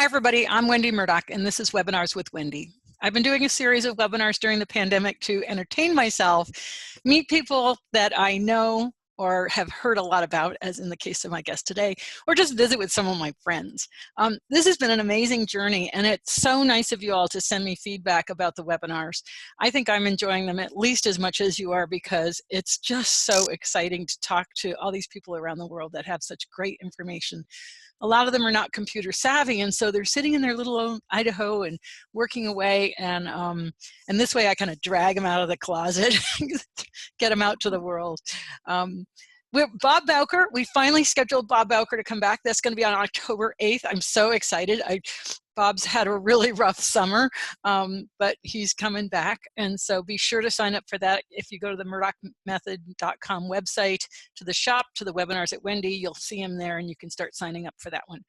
Hi, everybody. I'm Wendy Murdoch, and this is Webinars with Wendy. I've been doing a series of webinars during the pandemic to entertain myself, meet people that I know or have heard a lot about, as in the case of my guest today, or just visit with some of my friends. This has been an amazing journey, and it's so nice of you all to send me feedback about the webinars. I think I'm enjoying them at least as much as you are, because it's just so exciting to talk to all these people around the world that have such great information. A lot of them are not computer savvy, and so they're sitting in their little own Idaho and working away, and this way I kind of drag them out of the closet, get them out to the world. Bob Bowker, we finally scheduled Bob Bowker to come back. That's going to be on October 8th. I'm so excited. Bob's had a really rough summer, but he's coming back. And so be sure to sign up for that. If you go to the murdochmethod.com website, to the shop, to the webinars at Wendy, you'll see him there and you can start signing up for that one.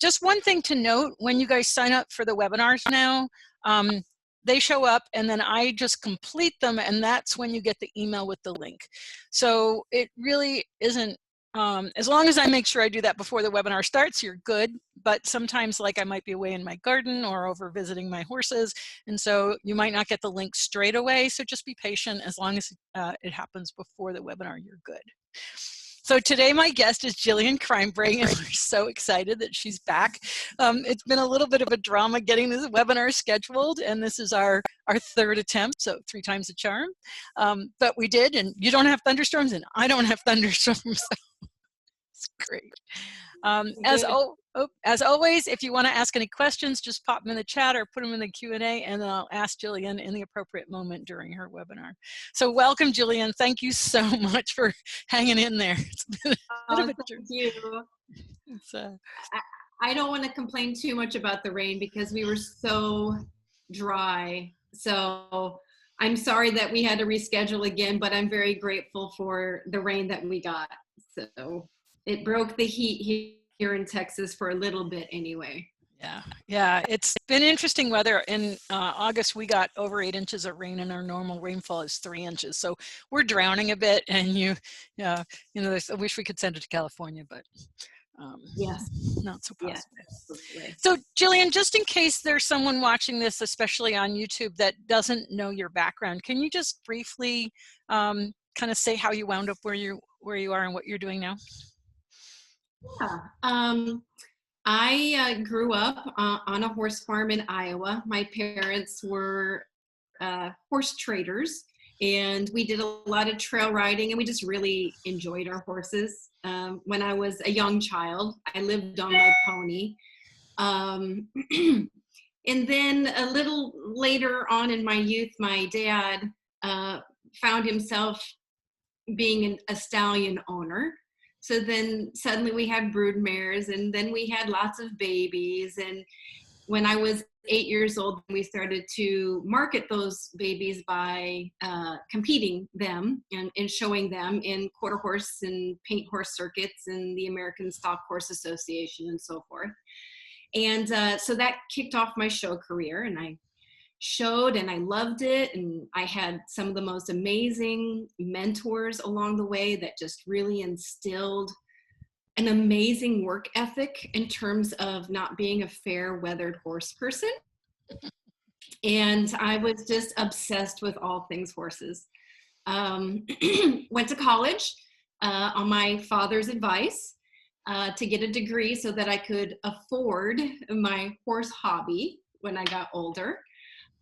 Just one thing to note, when you guys sign up for the webinars now, they show up and then I just complete them, and that's when you get the email with the link. So it really isn't, as long as I make sure I do that before the webinar starts, you're good. But sometimes, like, I might be away in my garden or over visiting my horses, and so you might not get the link straight away. So just be patient. As long as it happens before the webinar, you're good. So today my guest is Jillian Kreinbring, and we're so excited that she's back. It's been a little bit of a drama getting this webinar scheduled, and this is our third attempt, so 3 times the charm. But we did, and you don't have thunderstorms, and I don't have thunderstorms, so it's great. As always, if you want to ask any questions, just pop them in the chat or put them in the Q&A, and then I'll ask Jillian in the appropriate moment during her webinar. So welcome, Jillian. Thank you so much for hanging in there. It's been a bit of a thank you. It's, I don't want to complain too much about the rain because we were so dry. So I'm sorry that we had to reschedule again, but I'm very grateful for the rain that we got. So it broke the heat here in Texas for a little bit anyway. Yeah, it's been interesting weather. In August, we got over 8 inches of rain, and our normal rainfall is 3 inches. So we're drowning a bit, and I wish we could send it to California, but yes, not so possible. Yes. So Jillian, just in case there's someone watching this, especially on YouTube, that doesn't know your background, can you just briefly kind of say how you wound up where you are and what you're doing now? Yeah. I grew up on a horse farm in Iowa. My parents were horse traders, and we did a lot of trail riding, and we just really enjoyed our horses. When I was a young child, I lived on my pony. And then a little later on in my youth, my dad found himself being a stallion owner. So then suddenly we had brood mares, and then we had lots of babies. And when I was 8 years old, we started to market those babies by competing them and showing them in quarter horse and paint horse circuits and the American Stock Horse Association and so forth. And so that kicked off my show career, and I showed and I loved it, and I had some of the most amazing mentors along the way that just really instilled an amazing work ethic in terms of not being a fair-weathered horse person. And I was just obsessed with all things horses. Went to college on my father's advice to get a degree so that I could afford my horse hobby when I got older.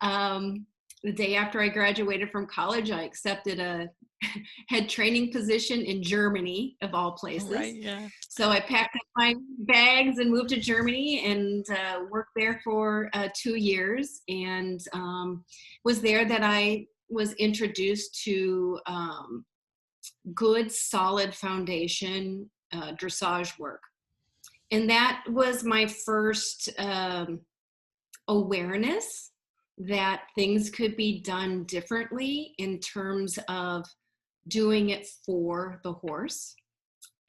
The day after I graduated from college, I accepted a head training position in Germany, of all places. Right, yeah. So I packed up my bags and moved to Germany and worked there for 2 years, and was there that I was introduced to good, solid foundation dressage work. And that was my first awareness that things could be done differently in terms of doing it for the horse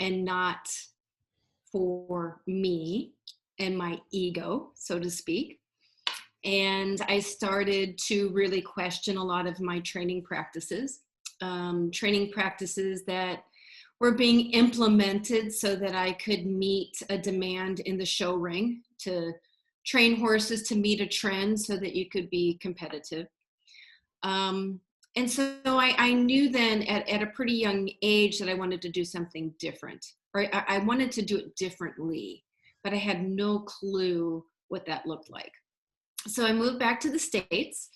and not for me and my ego, so to speak. And I started to really question a lot of my training practices that were being implemented so that I could meet a demand in the show ring to train horses to meet a trend so that you could be competitive. And so I knew then at a pretty young age that I wanted to do something different, or I wanted to do it differently, but I had no clue what that looked like. So I moved back to the States,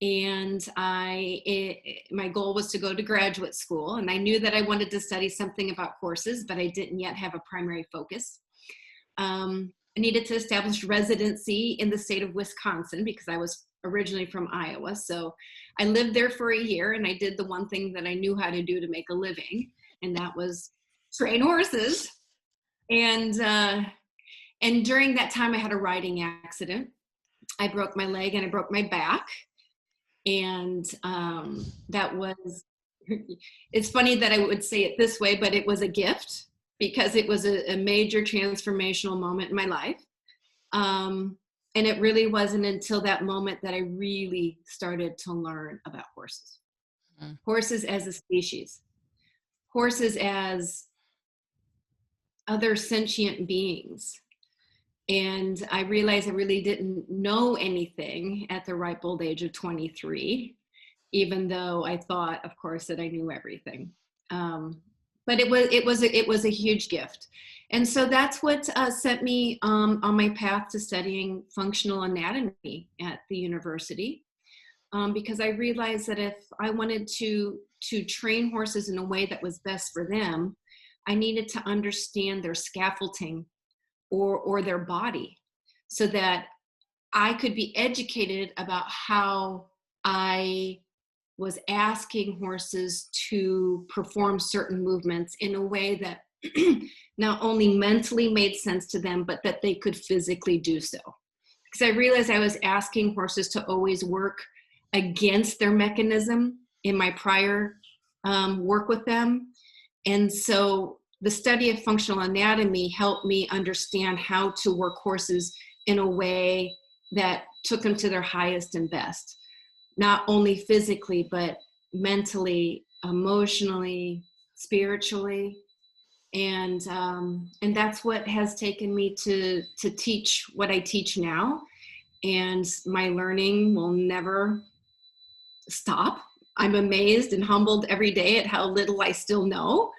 and my goal was to go to graduate school, and I knew that I wanted to study something about horses, but I didn't yet have a primary focus. I needed to establish residency in the state of Wisconsin because I was originally from Iowa. So I lived there for a year, and I did the one thing that I knew how to do to make a living, and that was train horses. And during that time, I had a riding accident. I broke my leg and I broke my back. And that was, it's funny that I would say it this way, but it was a gift because it was a major transformational moment in my life. And it really wasn't until that moment that I really started to learn about horses. Horses as a species, horses as other sentient beings. And I realized I really didn't know anything at the ripe old age of 23, even though I thought, of course, that I knew everything. But it was a huge gift. And so that's what set me on my path to studying functional anatomy at the university, because I realized that if I wanted to train horses in a way that was best for them, I needed to understand their scaffolding or their body so that I could be educated about how I was asking horses to perform certain movements in a way that not only mentally made sense to them, but that they could physically do so. Because I realized I was asking horses to always work against their mechanism in my prior work with them. And so the study of functional anatomy helped me understand how to work horses in a way that took them to their highest and best, not only physically, but mentally, emotionally, spiritually. And that's what has taken me to teach what I teach now. And my learning will never stop. I'm amazed and humbled every day at how little I still know.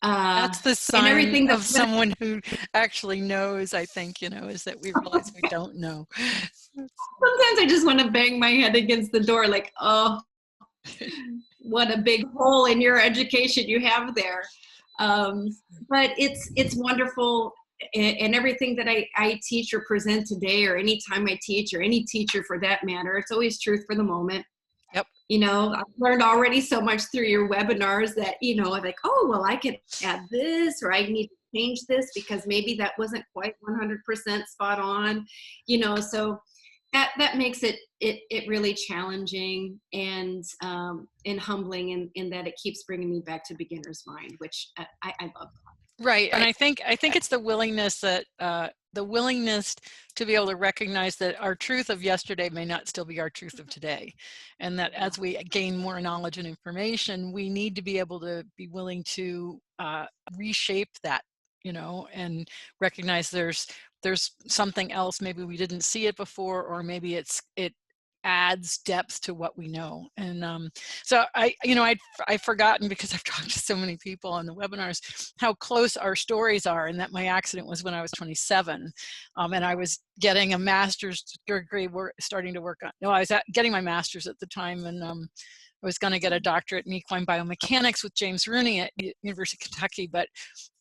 That's the sign of someone who actually knows, I think, is that we realize we don't know. Sometimes I just want to bang my head against the door like, oh, what a big hole in your education you have there. But it's wonderful. And everything that I teach or present today, or any time I teach, or any teacher for that matter, it's always truth for the moment. Yep. I've learned already so much through your webinars that, I'm like, oh, well, I could add this, or I need to change this because maybe that wasn't quite 100% spot on, so that makes it really challenging and humbling in that it keeps bringing me back to beginner's mind, which I love that. Right. And I think it's the willingness to be able to recognize that our truth of yesterday may not still be our truth of today. And that as we gain more knowledge and information, we need to be able to be willing to reshape that, and recognize there's something else. Maybe we didn't see it before, or maybe it adds depth to what we know. And so I'd forgotten, because I've talked to so many people on the webinars, how close our stories are, and that my accident was when I was 27. And I was getting a master's degree, I was getting my master's at the time, and I was going to get a doctorate in equine biomechanics with James Rooney at University of Kentucky, but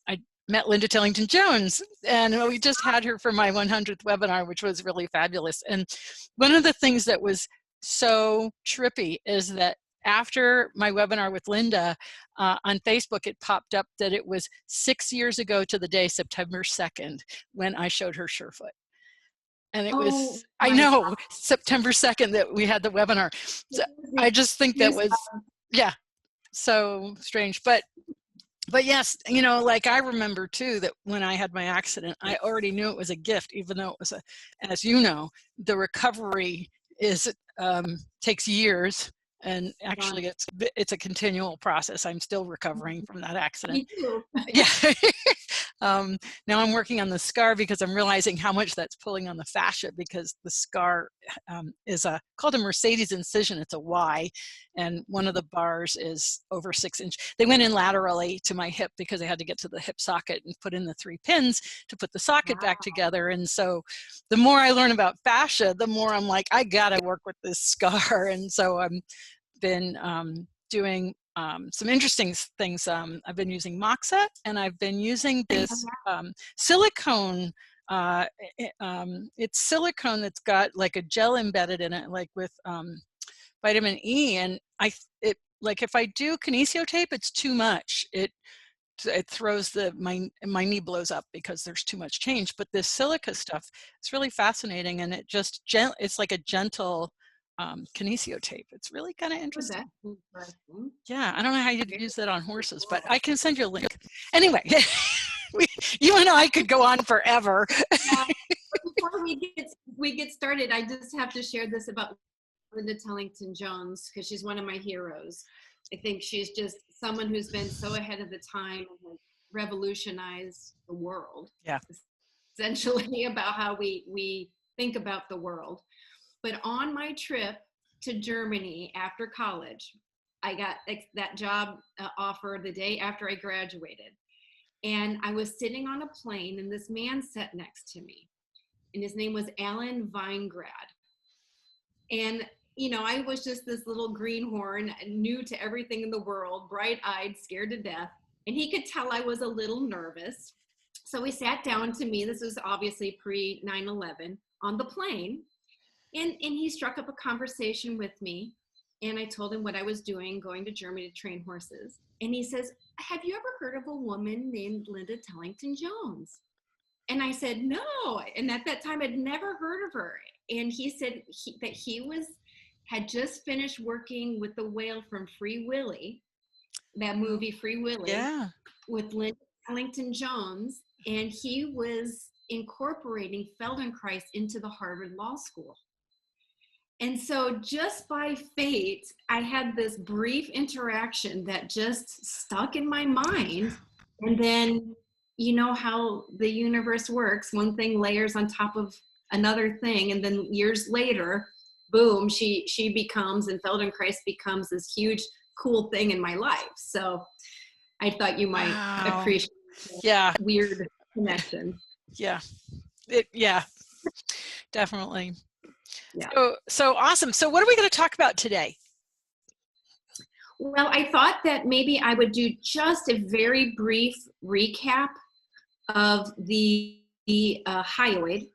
I met Linda Tillington-Jones, and we just had her for my 100th webinar, which was really fabulous. And one of the things that was so trippy is that after my webinar with Linda, on Facebook, it popped up that it was 6 years ago to the day, September 2nd, when I showed her Surefoot. And it was, I know, September 2nd that we had the webinar. So I just think that was, so strange. But yes, like I remember too, that when I had my accident, I already knew it was a gift, even though it was as the recovery takes years. And actually it's a continual process. I'm still recovering from that accident. Me too. Yeah. Now I'm working on the scar because I'm realizing how much that's pulling on the fascia, because the scar is called a Mercedes incision. It's a Y, and one of the bars is over 6 inches. They went in laterally to my hip because I had to get to the hip socket and put in the 3 pins to put the socket back together. And so the more I learn about fascia, the more I'm like, I gotta work with this scar. And so I've been doing some interesting things. I've been using Moxa, and I've been using this silicone. It's silicone that's got like a gel embedded in it, like with vitamin E. And like if I do kinesio tape, it's too much. It throws my knee blows up because there's too much change. But this silica stuff, it's really fascinating, and it's like a gentle kinesio tape. It's really kind of interesting. Yeah, I don't know how you'd use that on horses, but I can send you a link. Anyway, you and I could go on forever. Yeah. Before we get started, I just have to share this about Linda Tellington-Jones, because she's one of my heroes. I think she's just someone who's been so ahead of the time and has revolutionized the world. Yeah. Essentially about how we think about the world. But on my trip to Germany after college, I got that job offer the day after I graduated. And I was sitting on a plane, and this man sat next to me, and his name was Alan Weingrad. And, you know, I was just this little greenhorn, new to everything in the world, bright-eyed, scared to death. And he could tell I was a little nervous. So he sat down to me, this was obviously pre-9/11, on the plane. And he struck up a conversation with me, and I told him what I was doing, going to Germany to train horses. And he says, have you ever heard of a woman named Linda Tellington-Jones? And I said, no. And at that time, I'd never heard of her. And he said that he had just finished working with the whale from Free Willy, that movie Free Willy, yeah, with Linda Tellington-Jones, and he was incorporating Feldenkrais into the Harvard Law School. And so just by fate, I had this brief interaction that just stuck in my mind. And then, you know how the universe works, one thing layers on top of another thing. And then years later, boom, she becomes, and Feldenkrais becomes this huge, cool thing in my life. So I thought you might appreciate that weird connection. Yeah, definitely. Yeah. So awesome. So what are we going to talk about today? Well, I thought that maybe I would do just a very brief recap of the hyoid,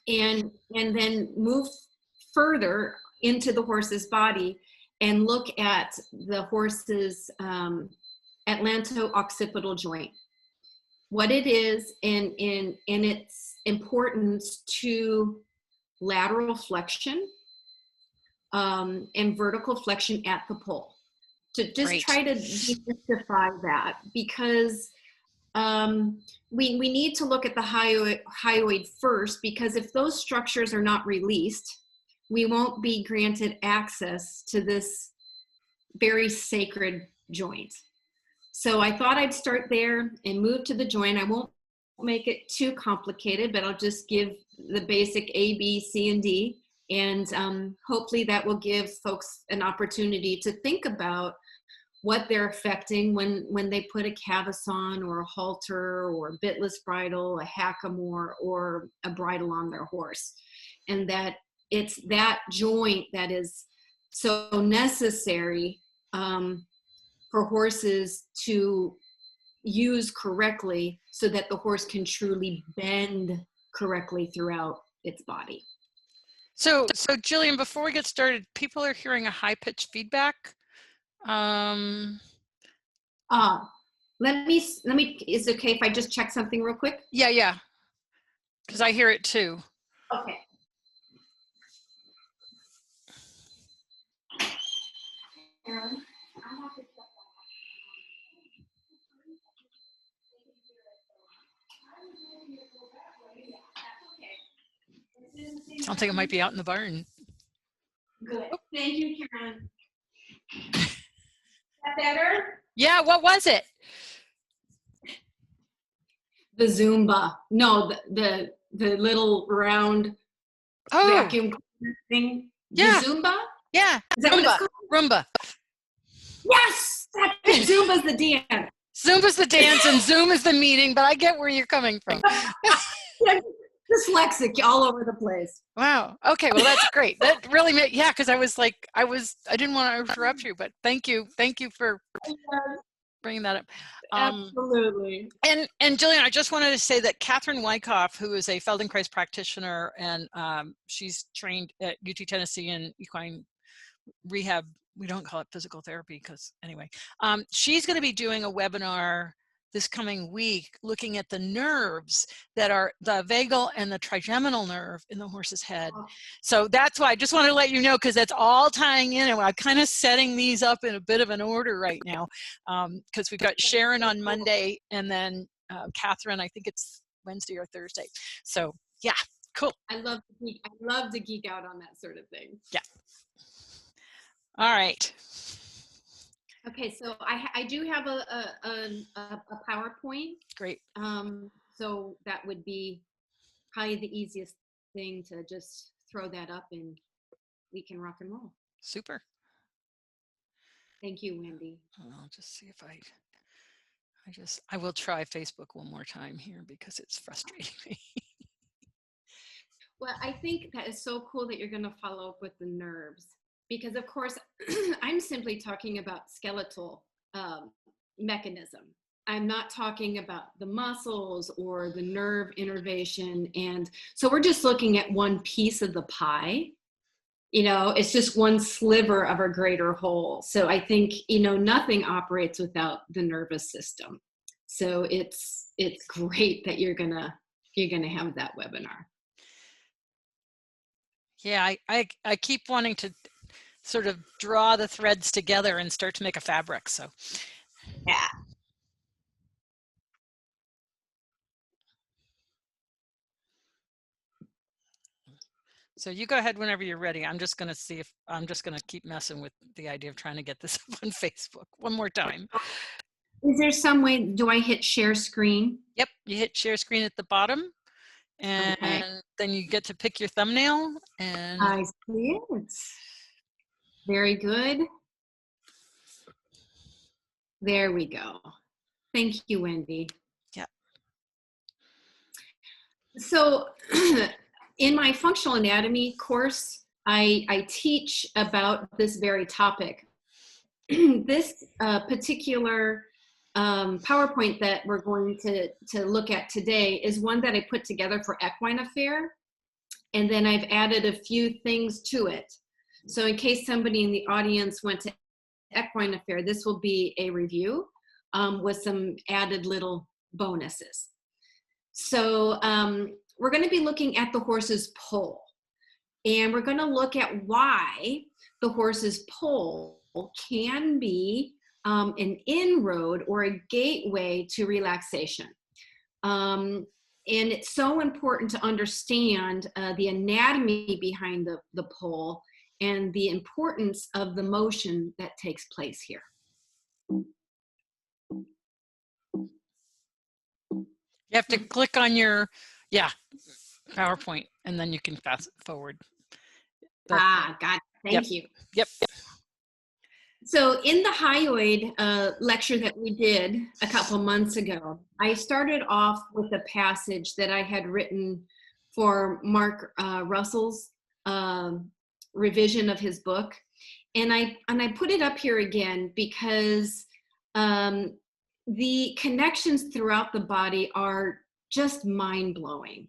and then move further into the horse's body and look at the horse's Atlanto-Occipital joint, what it is, and its importance to lateral flexion and vertical flexion at the pole. To just try to demystify that, because we need to look at the hyoid first, because if those structures are not released, we won't be granted access to this very sacred joint. So I thought I'd start there and move to the joint. I won't make it too complicated, but I'll just give the basic A, B, C, and D. And hopefully that will give folks an opportunity to think about what they're affecting when they put a cavesson or a halter or a bitless bridle, a hackamore, or a bridle on their horse. And that it's that joint that is so necessary for horses to use correctly, so that the horse can truly bend correctly throughout its body. So Jillian, before we get started, people are hearing a high-pitched feedback. Let me, is it okay if I just check something real quick? Yeah. Because I hear it too. Okay. Sounds like it might be out in the barn. Good. Thank you, Karen. that better? Yeah, what was it? The Zumba. No, the little round vacuum thing. The Yeah, Zumba? yeah. Is that what it's called? Rumba. Yes! Zumba's the dance. Zumba's the dance and Zoom is the meeting, but I get where you're coming from. Dyslexic all over the place. Wow. Okay. Well, that's great. That really made, yeah, because I didn't want to interrupt you, but thank you. Thank you for bringing that up. Absolutely. And Jillian, I just wanted to say that Catherine Wyckoff, who is a Feldenkrais practitioner, and she's trained at UT Tennessee in equine rehab. We don't call it physical therapy because anyway, she's going to be doing a webinar this coming week looking at the nerves that are the vagal and the trigeminal nerve in the horse's head. So that's why I just wanted to let you know, because that's all tying in, and I'm kind of setting these up in a bit of an order right now, because we've got Sharon on Monday and then Catherine, I think it's Wednesday or Thursday. So yeah, cool. I love to geek out on that sort of thing. Yeah. All right. Okay, so I do have a PowerPoint. Great. So that would be probably the easiest thing to just throw that up and we can rock and roll. Super. Thank you, Wendy. I'll just see if I will try Facebook one more time here because it's frustrating me. Well, I think that is so cool that you're going to follow up with the nerves, because of course I'm simply talking about skeletal mechanism. I'm not talking about the muscles or the nerve innervation. And so we're just looking at one piece of the pie. You know, it's just one sliver of a greater whole. So I think, you know, nothing operates without the nervous system. So it's great that you're gonna have that webinar. Yeah, I keep wanting to sort of draw the threads together and start to make a fabric. So yeah. So you go ahead whenever you're ready. I'm just going to keep messing with the idea of trying to get this up on Facebook one more time. Is there some way, do I hit share screen? Yep, you hit share screen at the bottom, and then you get to pick your thumbnail. And I see it. Very good. There we go. Thank you, Wendy. Yeah. So in my functional anatomy course, I teach about this very topic. This particular PowerPoint that we're going to look at today is one that I put together for Equine Affair, and then I've added a few things to it. So in case somebody in the audience went to Equine Affair, this will be a review with some added little bonuses. So we're going to be looking at the horse's poll, and we're going to look at why the horse's poll can be an inroad or a gateway to relaxation. And it's so important to understand the anatomy behind the poll and the importance of the motion that takes place here. You have to click on your, PowerPoint, and then you can fast forward. Got it. Thank you. Yep. So in the hyoid lecture that we did a couple months ago, I started off with a passage that I had written for Mark Russell's revision of his book. And I put it up here again because the connections throughout the body are just mind-blowing.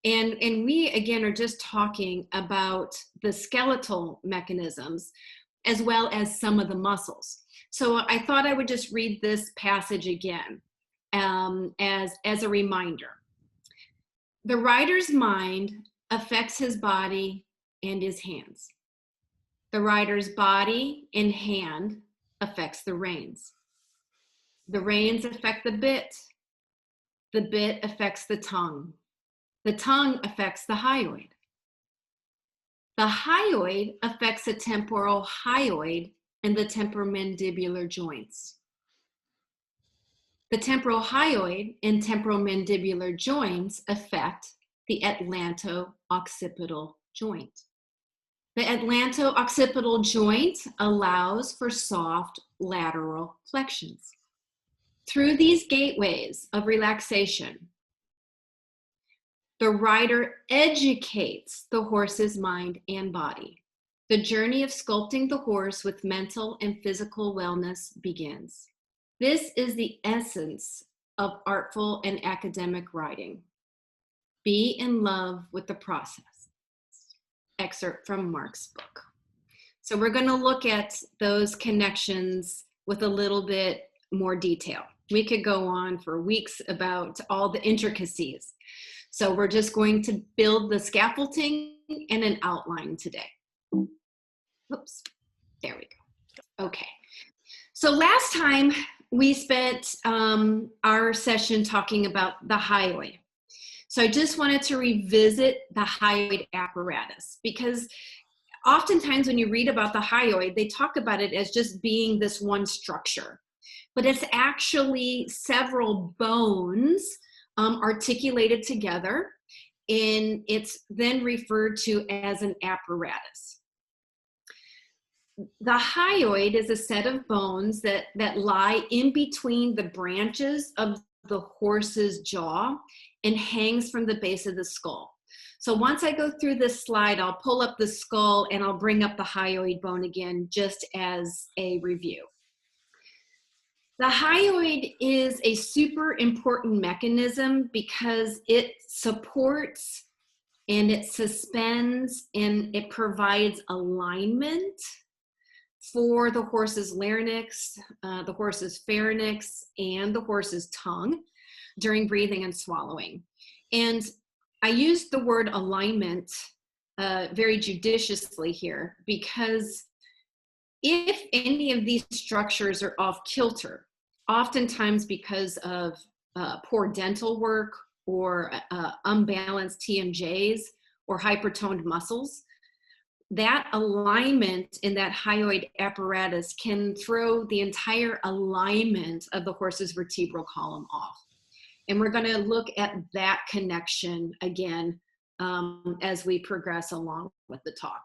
And we, again, are just talking about the skeletal mechanisms as well as some of the muscles. So I thought I would just read this passage again as a reminder. The rider's mind affects his body and his hands. The rider's body and hand affects the reins. The reins affect the bit. The bit affects the tongue. The tongue affects the hyoid. The hyoid affects the temporal hyoid and the temporomandibular joints. The temporal hyoid and temporomandibular joints affect the atlanto-occipital joint. The atlanto-occipital joint allows for soft lateral flexions. Through these gateways of relaxation, the rider educates the horse's mind and body. The journey of sculpting the horse with mental and physical wellness begins. This is the essence of artful and academic riding. Be in love with the process. Excerpt from Mark's book. So we're going to look at those connections with a little bit more detail. We could go on for weeks about all the intricacies. So we're just going to build the scaffolding and an outline today. Oops, there we go. Okay. So last time we spent our session talking about the hyoid. So I just wanted to revisit the hyoid apparatus, because oftentimes when you read about the hyoid, they talk about it as just being this one structure, but it's actually several bones articulated together, and it's then referred to as an apparatus. The hyoid is a set of bones that lie in between the branches of the horse's jaw and hangs from the base of the skull. So once I go through this slide, I'll pull up the skull and I'll bring up the hyoid bone again, just as a review. The hyoid is a super important mechanism because it supports and it suspends and it provides alignment for the horse's larynx, the horse's pharynx, and the horse's tongue during breathing and swallowing. And I used the word alignment very judiciously here, because if any of these structures are off kilter, oftentimes because of poor dental work or unbalanced TMJs or hypertoned muscles, that alignment in that hyoid apparatus can throw the entire alignment of the horse's vertebral column off. And we're going to look at that connection again as we progress along with the talk.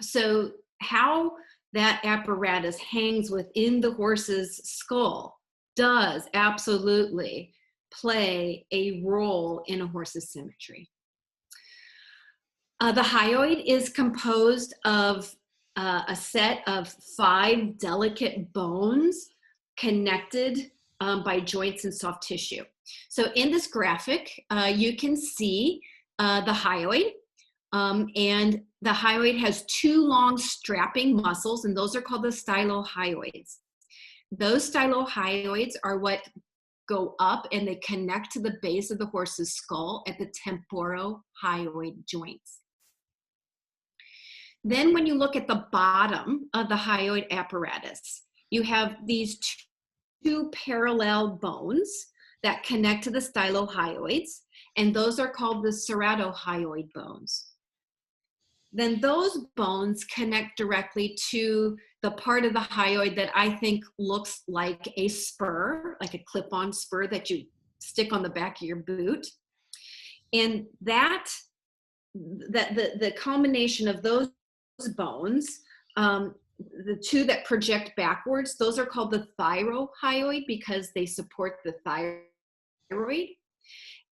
So how that apparatus hangs within the horse's skull does absolutely play a role in a horse's symmetry. The hyoid is composed of a set of 5 delicate bones connected by joints and soft tissue. So in this graphic, you can see the hyoid, and the hyoid has 2 long strapping muscles, and those are called the stylohyoids. Those stylohyoids are what go up and they connect to the base of the horse's skull at the temporohyoid joints. Then when you look at the bottom of the hyoid apparatus, you have these 2 parallel bones that connect to the stylohyoids, and those are called the ceratohyoid bones. Then those bones connect directly to the part of the hyoid that I think looks like a spur, like a clip-on spur that you stick on the back of your boot. And the combination of those bones, the 2 that project backwards, those are called the thyrohyoid because they support the thyroid.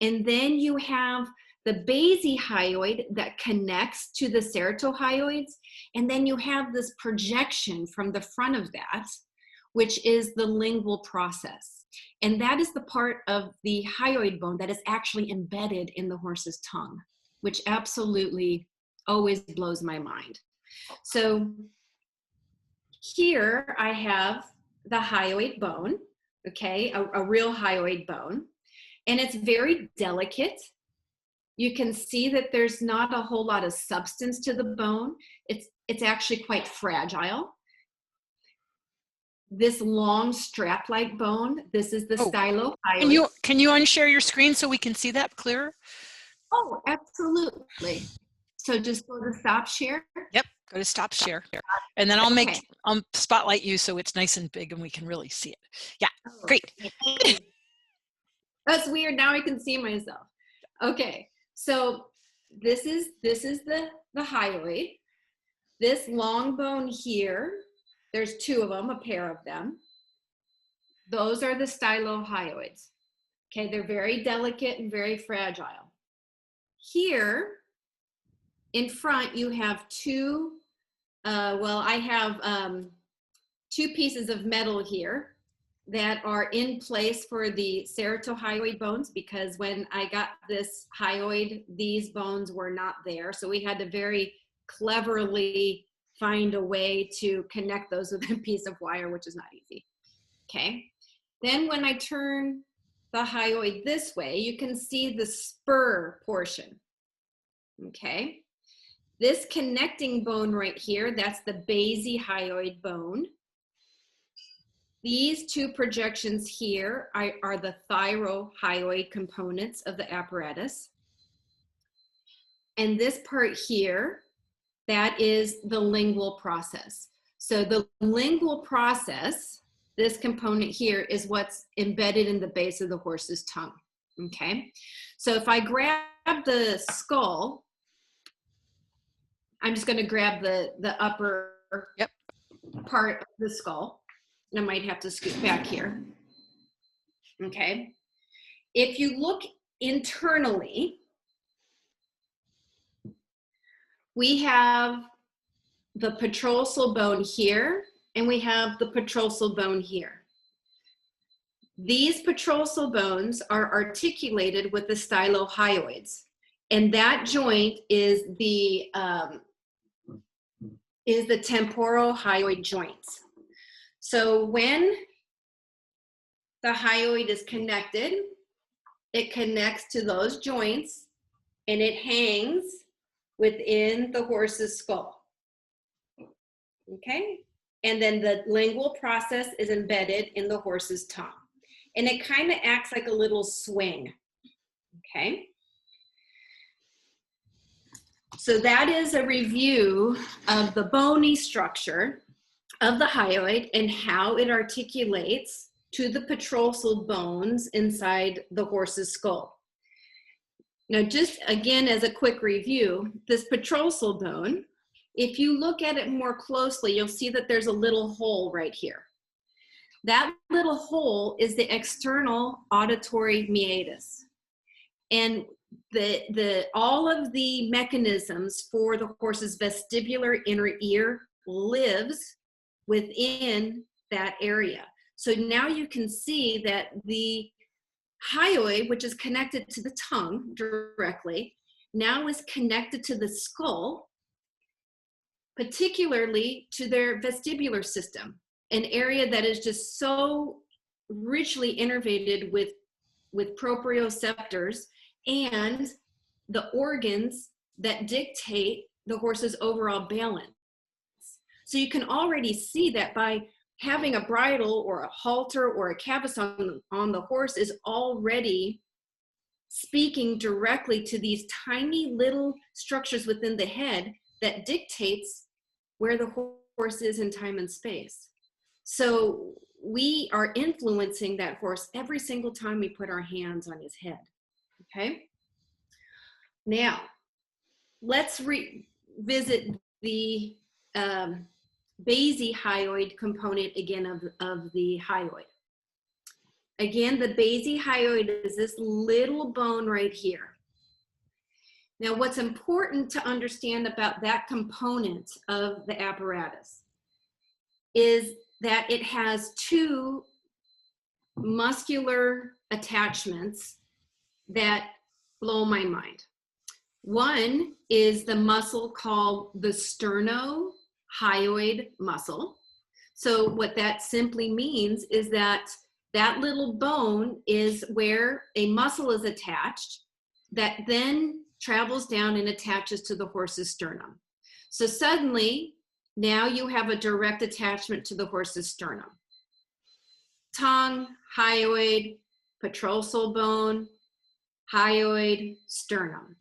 And then you have the basihyoid that connects to the ceratohyoids, and then you have this projection from the front of that, which is the lingual process. And that is the part of the hyoid bone that is actually embedded in the horse's tongue, which absolutely always blows my mind. So here I have the hyoid bone, okay, a real hyoid bone, and it's very delicate. You can see that there's not a whole lot of substance to the bone. It's actually quite fragile. This long strap-like bone, this is the stylohyoid. Can you unshare your screen so we can see that clearer? Oh, absolutely. So just go to stop share. Yep. Go to stop share. And then I'll spotlight you so it's nice and big and we can really see it. Yeah, great. That's weird. Now I can see myself. Okay, so this is the hyoid. This long bone here, there's two of them, a pair of them. Those are the stylohyoids. Okay, they're very delicate and very fragile. Here in front, you have two, I have two pieces of metal here that are in place for the ceratohyoid bones, because when I got this hyoid, these bones were not there. So we had to very cleverly find a way to connect those with a piece of wire, which is not easy. Okay. Then when I turn the hyoid this way, you can see the spur portion. Okay. This connecting bone right here, that's the basihyoid bone. These two projections here are the thyrohyoid components of the apparatus. And this part here, that is the lingual process. So the lingual process, this component here, is what's embedded in the base of the horse's tongue, okay? So if I grab the skull, I'm just gonna grab the upper part of the skull. I might have to scoot back here. Okay. If you look internally, we have the petrosal bone here, and we have the petrosal bone here. These petrosal bones are articulated with the stylohyoids, and that joint is the temporohyoid joints. So when the hyoid is connected, it connects to those joints and it hangs within the horse's skull. Okay? And then the lingual process is embedded in the horse's tongue. And it kind of acts like a little swing. Okay? So that is a review of the bony structure of the hyoid and how it articulates to the petrosal bones inside the horse's skull. Now, just again, as a quick review, this petrosal bone, if you look at it more closely, you'll see that there's a little hole right here. That little hole is the external auditory meatus. And all of the mechanisms for the horse's vestibular inner ear lives within that area. So now you can see that the hyoid, which is connected to the tongue directly, now is connected to the skull, particularly to their vestibular system, an area that is just so richly innervated with proprioceptors and the organs that dictate the horse's overall balance. So you can already see that by having a bridle or a halter or a cabochon on the horse is already speaking directly to these tiny little structures within the head that dictates where the horse is in time and space. So we are influencing that horse every single time we put our hands on his head, okay? Now, let's revisit the basihyoid component again of the hyoid. Again, the basihyoid is this little bone right here. Now, what's important to understand about that component of the apparatus is that it has two muscular attachments that blow my mind. One is the muscle called the sternohyoid muscle. So what that simply means is that that little bone is where a muscle is attached that then travels down and attaches to the horse's sternum. So suddenly, now you have a direct attachment to the horse's sternum. Tongue, hyoid, petrosal bone, hyoid, sternum.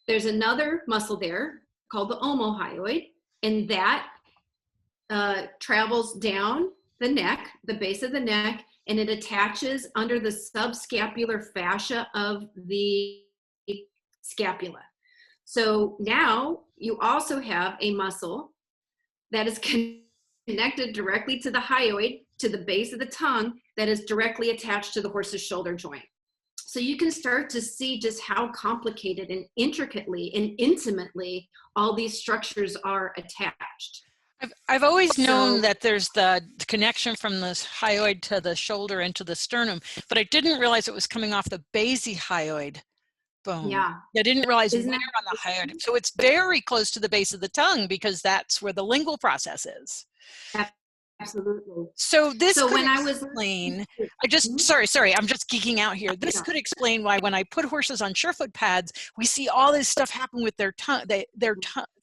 There's another muscle there called the omohyoid, and that travels down the neck, the base of the neck, and it attaches under the subscapular fascia of the scapula. So now you also have a muscle that is connected directly to the hyoid, to the base of the tongue, that is directly attached to the horse's shoulder joint. So you can start to see just how complicated and intricately and intimately all these structures are attached. I've always known that there's the connection from the hyoid to the shoulder and to the sternum, but I didn't realize it was coming off the basihyoid bone. Yeah. I didn't realize Isn't where that on the hyoid. So it's very close to the base of the tongue because that's where the lingual process is. Absolutely. So this So could when I was explain, sorry, I'm just geeking out here. This could explain why when I put horses on surefoot pads, we see all this stuff happen with their tongue.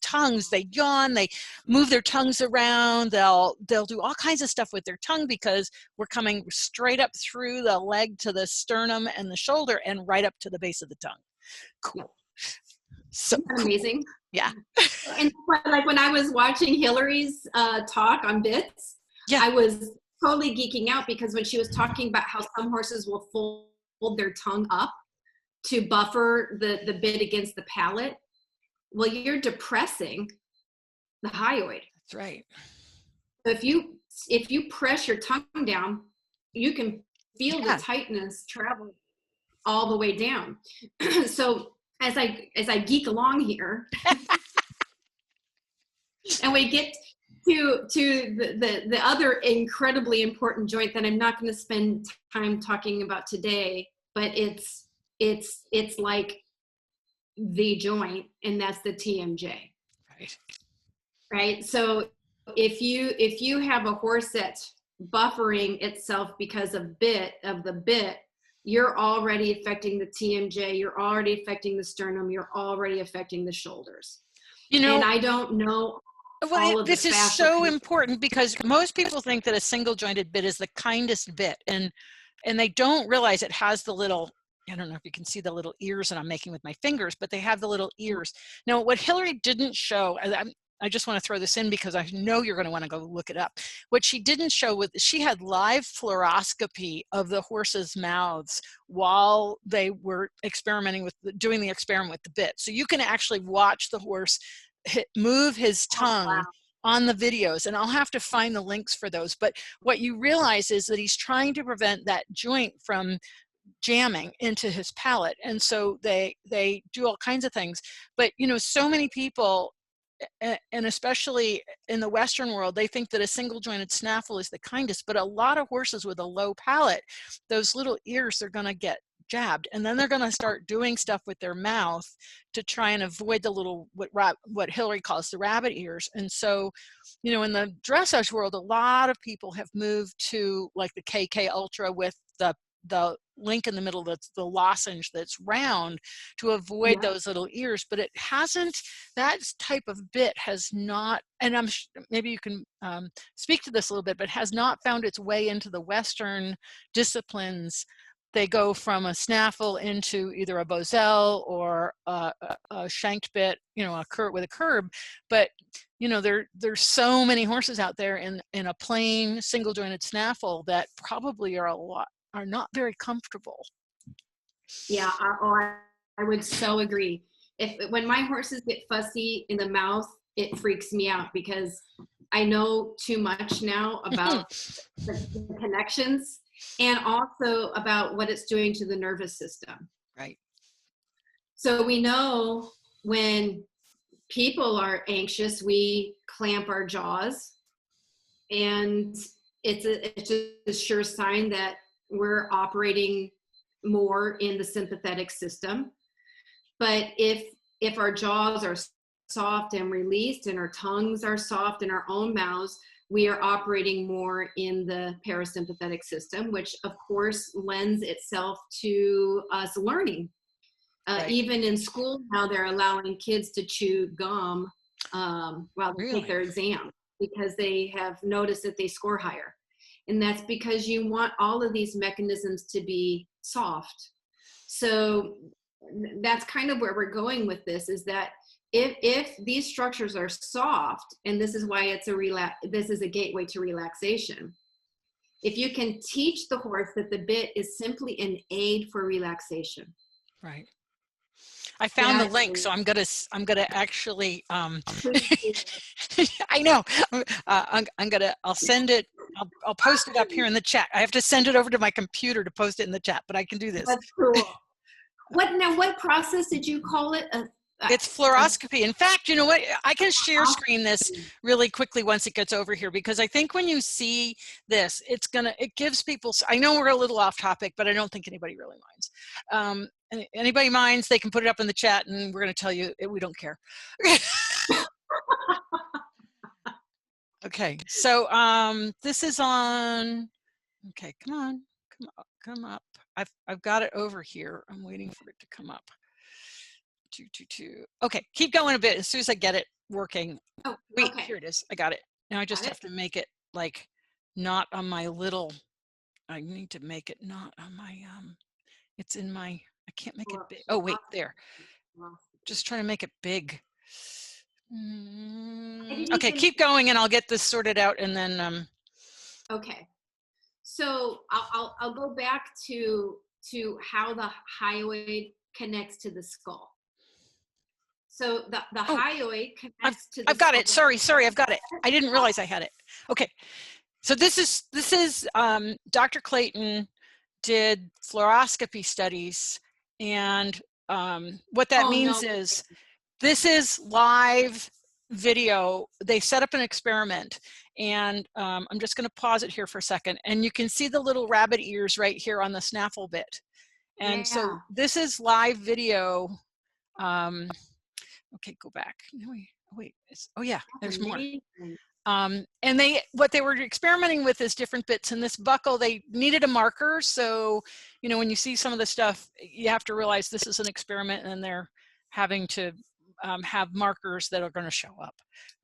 Tongues, they yawn, they move their tongues around, they'll do all kinds of stuff with their tongue because we're coming straight up through the leg to the sternum and the shoulder and right up to the base of the tongue. Cool. So Isn't that amazing? Yeah. And like when I was watching Hillary's talk on bits, yeah, I was totally geeking out because when she was talking about how some horses will fold their tongue up to buffer the bit against the palate, well, you're depressing the hyoid. That's right. So if you press your tongue down, you can feel the tightness travel all the way down. So as I geek along here, and we get to the other incredibly important joint that I'm not going to spend time talking about today, but it's like the joint, and that's the TMJ. Right. So if you have a horse that's buffering itself because of the bit, you're already affecting the TMJ, you're already affecting the sternum, you're already affecting the shoulders. And I don't know. Well, this is so important because most people think that a single jointed bit is the kindest bit, and they don't realize it has the little, I don't know if you can see the little ears that I'm making with my fingers, but they have the little ears. Now, what Hillary didn't show, I just want to throw this in because I know you're going to want to go look it up. What she didn't show was she had live fluoroscopy of the horses' mouths while they were experimenting with doing the experiment with the bit. So you can actually watch the horse move his tongue on the videos, and I'll have to find the links for those. But what you realize is that he's trying to prevent that joint from jamming into his palate, and so they do all kinds of things. But so many people, and especially in the Western world, they think that a single jointed snaffle is the kindest, but a lot of horses with a low palate, those little ears, they're going to get jabbed, and then they're going to start doing stuff with their mouth to try and avoid the little what Hillary calls the rabbit ears. And so in the dressage world, a lot of people have moved to like the KK Ultra with the link in the middle, that's the lozenge that's round, to avoid those little ears. But it hasn't, that type of bit has not, and maybe you can speak to this a little bit, but has not found its way into the Western disciplines. They go from a snaffle into either a Boselle or a shanked bit, a with a curb. But there's so many horses out there in a plain single jointed snaffle that probably are not very comfortable. Yeah, I would so agree. When my horses get fussy in the mouth, it freaks me out because I know too much now about the connections and also about what it's doing to the nervous system. Right. So we know when people are anxious, we clamp our jaws, and it's a sure sign that we're operating more in the sympathetic system. But if our jaws are soft and released and our tongues are soft in our own mouths, we are operating more in the parasympathetic system, which of course lends itself to us learning. Even in school now, they're allowing kids to chew gum while they take their exam because they have noticed that they score higher. And that's because you want all of these mechanisms to be soft. So that's kind of where we're going with this, is that if these structures are soft, and this is why this is a gateway to relaxation. If you can teach the horse that the bit is simply an aid for relaxation. Right. I found the link, so I'm gonna actually. I know. I'll send it. I'll post it up here in the chat. I have to send it over to my computer to post it in the chat, but I can do this. That's cool. What process did you call it? It's fluoroscopy. In fact, you know what? I can share screen this really quickly once it gets over here, because I think when you see this, it gives people, I know we're a little off topic, but I don't think anybody really minds. Anybody minds, they can put it up in the chat and we're going to tell you we don't care. Okay, so this is on, okay, come up. I've got it over here. I'm waiting for it to come up. 222. Okay, keep going a bit. As soon as I get it working. Oh, wait, okay. Here it is. I got it. Now I just have to make it like not on my little, I need to make it not on my, it's in my, I can't make it big. Oh, wait, there. Just trying to make it big. Okay, keep going and I'll get this sorted out and then. Okay. So I'll go back to how the hyoid connects to the skull. So the hyoid connects to the I've got it. Sorry, I've got it. I didn't realize I had it. Okay. So this is Dr. Clayton did fluoroscopy studies, and what that means is this is live video. They set up an experiment, and I'm just going to pause it here for a second, and you can see the little rabbit ears right here on the snaffle bit. And so this is live video. Okay, go back. No, wait. Oh yeah, there's more. And what they were experimenting with is different bits. In this buckle, they needed a marker. So, you know, when you see some of the stuff, you have to realize this is an experiment and they're having to have markers that are going to show up,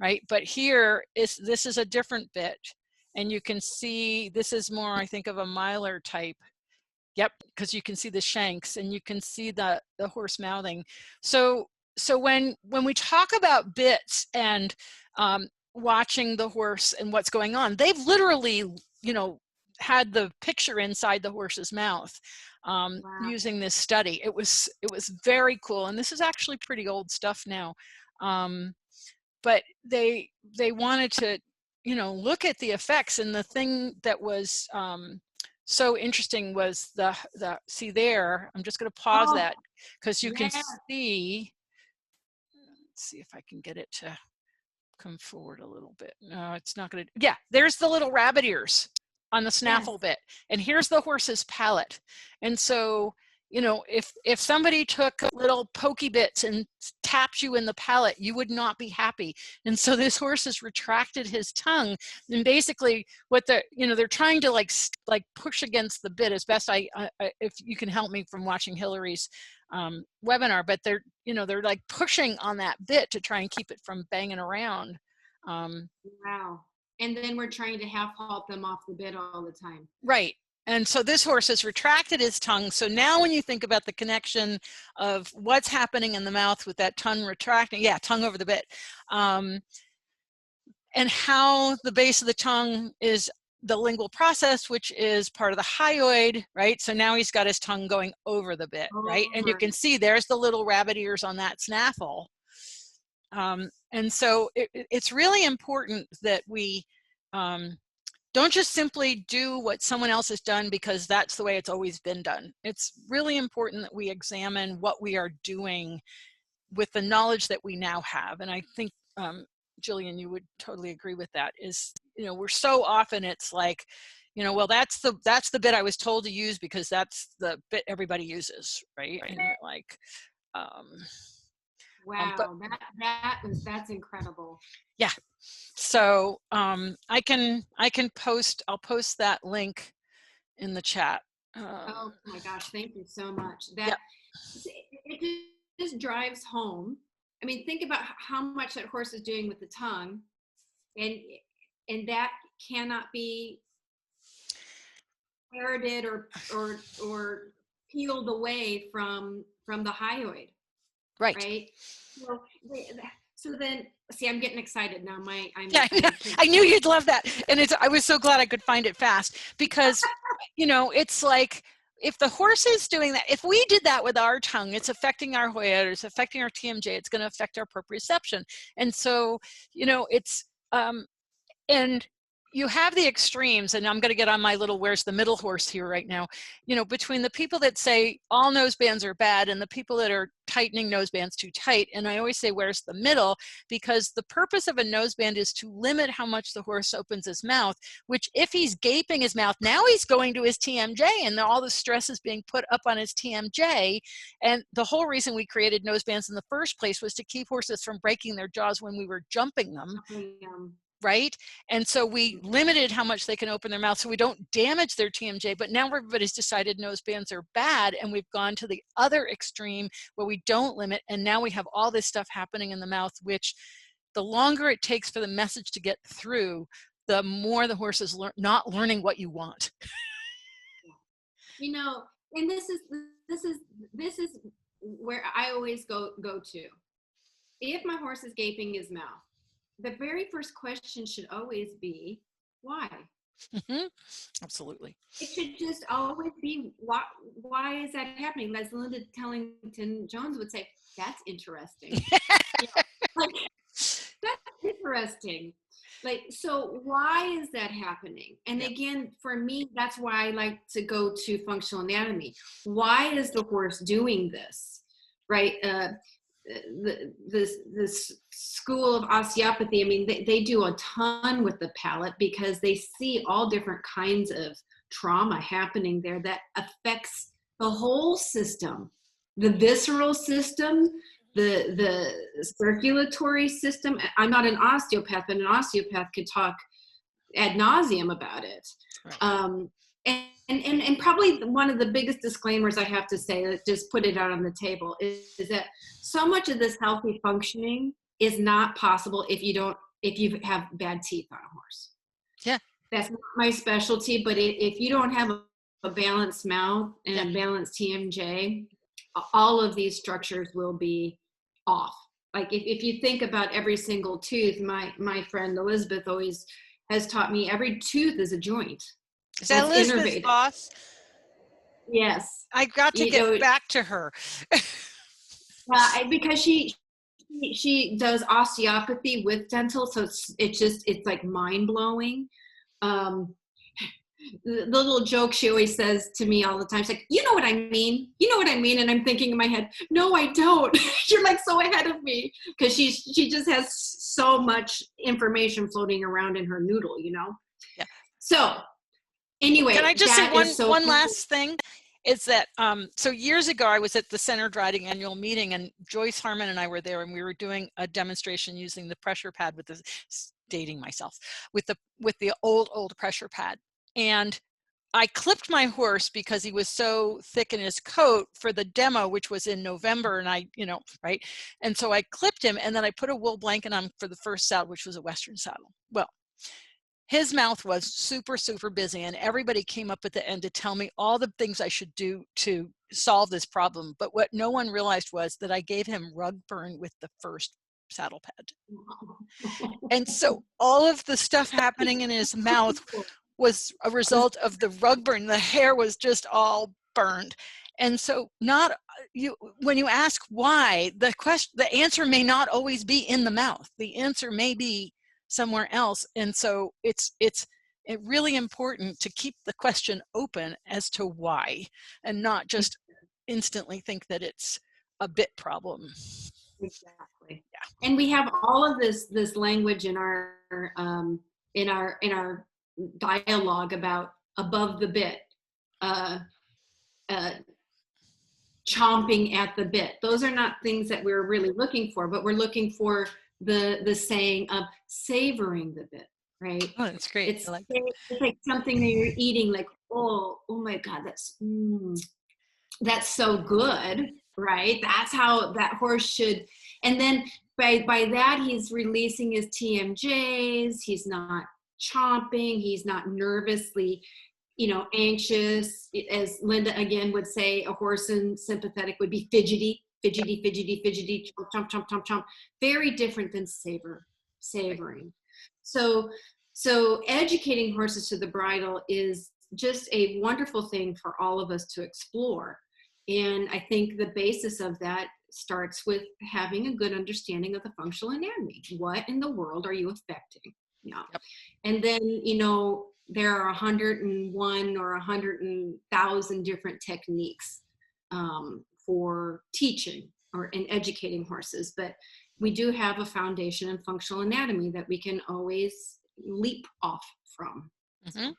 right? But here this is a different bit. And you can see this is more, I think, of a milar type. Yep, because you can see the shanks and you can see the horse mouthing. So when we talk about bits and watching the horse and what's going on, they've literally, you know, had the picture inside the horse's mouth using this study. It was very cool, and this is actually pretty old stuff now. But they wanted to, you know, look at the effects, and the thing that was so interesting was the see there. I'm just going to pause that because you can see. Let's see if I can get it to come forward a little bit. No, it's not going to. Yeah, there's the little rabbit ears on the snaffle bit, and here's the horse's palate. And so, you know, if somebody took little pokey bits and tapped you in the palate, you would not be happy. And so this horse has retracted his tongue, and basically what they're trying to like push against the bit as best if you can help me from watching Hillary's webinar, but they're like pushing on that bit to try and keep it from banging around. Wow. And then we're trying to half halt them off the bit all the time. Right. And so this horse has retracted his tongue. So now when you think about the connection of what's happening in the mouth with that tongue retracting, tongue over the bit, and how the base of the tongue is the lingual process, which is part of the hyoid, right? So now he's got his tongue going over the bit, right? And you can see there's the little rabbit ears on that snaffle. And so it's really important that we don't just simply do what someone else has done because that's the way it's always been done. It's really important that we examine what we are doing with the knowledge that we now have. And I think, Jillian, you would totally agree with that, is, you know, we're so often it's like, you know, well, that's the bit I was told to use because that's the bit everybody uses, right? And you're like, wow, that's incredible. Yeah. So I can post, I'll post that link in the chat. Oh my gosh, thank you so much. It just drives home. I mean, think about how much that horse is doing with the tongue, and that cannot be inherited or peeled away from the hyoid. Right. right? So, so then, see, I'm getting excited now. Yeah, I knew you'd love that. And I was so glad I could find it fast because, it's like, if the horse is doing that, if we did that with our tongue, it's affecting our Hyoid, it's affecting our TMJ, it's going to affect our proprioception. And so, it's, and you have the extremes, and I'm going to get on my little where's the middle horse here right now, between the people that say all nosebands are bad and the people that are tightening nosebands too tight. And I always say where's the middle, because the purpose of a noseband is to limit how much the horse opens his mouth, which if he's gaping his mouth, now he's going to his TMJ and all the stress is being put up on his TMJ. And the whole reason we created nosebands in the first place was to keep horses from breaking their jaws when we were jumping them. Right? And so we limited how much they can open their mouth so we don't damage their TMJ, but now everybody's decided nosebands are bad, and we've gone to the other extreme where we don't limit, and now we have all this stuff happening in the mouth, which the longer it takes for the message to get through, the more the horse is not learning what you want. And this is where I always go to. If my horse is gaping his mouth, the very first question should always be, why? Mm-hmm. Absolutely. It should just always be, why is that happening? As Linda Tellington Jones would say, that's interesting. That's interesting. So why is that happening? And again, for me, that's why I like to go to functional anatomy. Why is the horse doing this, right? This school of osteopathy, I mean, they do a ton with the palate because they see all different kinds of trauma happening there that affects the whole system, the visceral system, the circulatory system. I'm not an osteopath, but an osteopath could talk ad nauseum about it. Right. And probably one of the biggest disclaimers I have to say, just put it out on the table, is that so much of this healthy functioning is not possible if you have bad teeth on a horse. Yeah. That's not my specialty, but if you don't have a balanced mouth and a balanced TMJ, all of these structures will be off. Like if you think about every single tooth, my friend Elizabeth always has taught me every tooth is a joint. Is that Elizabeth's boss? Yes. I got to get back to her. Because she does osteopathy with dental, so it's like mind blowing. The little joke she always says to me all the time, she's like, you know what I mean? You know what I mean? And I'm thinking in my head, no, I don't. You're like so ahead of me, because she just has so much information floating around in her noodle, Yeah. So anyway, can I just say one last thing? Is that so years ago I was at the Center Riding annual meeting, and Joyce Harmon and I were there, and we were doing a demonstration using the pressure pad with the, dating myself, with the old pressure pad. And I clipped my horse because he was so thick in his coat for the demo, which was in November, and right? And so I clipped him, and then I put a wool blanket on for the first saddle, which was a Western saddle. Well, his mouth was super, super busy, and everybody came up at the end to tell me all the things I should do to solve this problem. But what no one realized was that I gave him rug burn with the first saddle pad. And so all of the stuff happening in his mouth was a result of the rug burn. The hair was just all burned. And so when you ask why, the answer may not always be in the mouth. The answer may be somewhere else. And so it's really important to keep the question open as to why, and not just instantly think that it's a bit problem. Exactly. Yeah. And we have all of this language in our dialogue about above the bit, chomping at the bit. Those are not things that we're really looking for, but we're looking for the saying of savoring the bit, right? Oh, that's great. It's like something that you're eating, like, oh my God, that's so good, right? That's how that horse should. And then by that, he's releasing his TMJs. He's not chomping. He's not nervously, anxious. As Linda again would say, a horse in sympathetic would be fidgety, fidgety, fidgety, fidgety, chomp, chomp, chomp, chomp, chomp. Very different than savoring. So educating horses to the bridle is just a wonderful thing for all of us to explore. And I think the basis of that starts with having a good understanding of the functional anatomy. What in the world are you affecting? Yeah. Yep. And then, you know, there are 101 or 100,000 different techniques for teaching or in educating horses, but we do have a foundation in functional anatomy that we can always leap off from. Mm-hmm.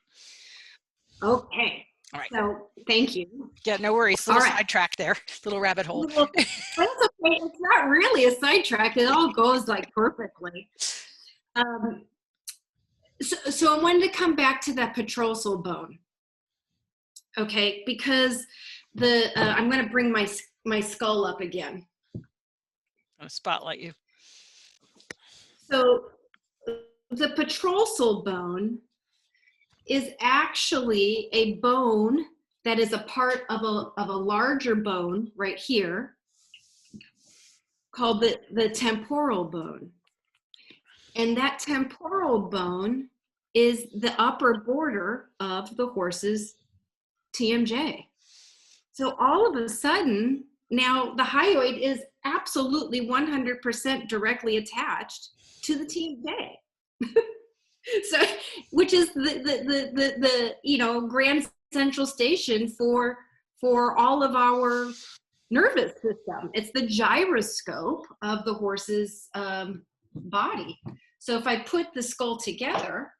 Okay. All right. So thank you. Yeah, no worries. Little All right. sidetrack there, little rabbit hole. Well, that's okay. It's not really a sidetrack. It all goes like perfectly. So I wanted to come back to that petrosal bone. Okay, because I'm going to bring my skull up again. I'll spotlight you. So the petrosal bone is actually a bone that is a part of a larger bone right here called the temporal bone. And that temporal bone is the upper border of the horse's TMJ. So all of a sudden, now the hyoid is absolutely 100% directly attached to the TMJ. So, which is the you know, grand central station for all of our nervous system. It's the gyroscope of the horse's body. So if I put the skull together,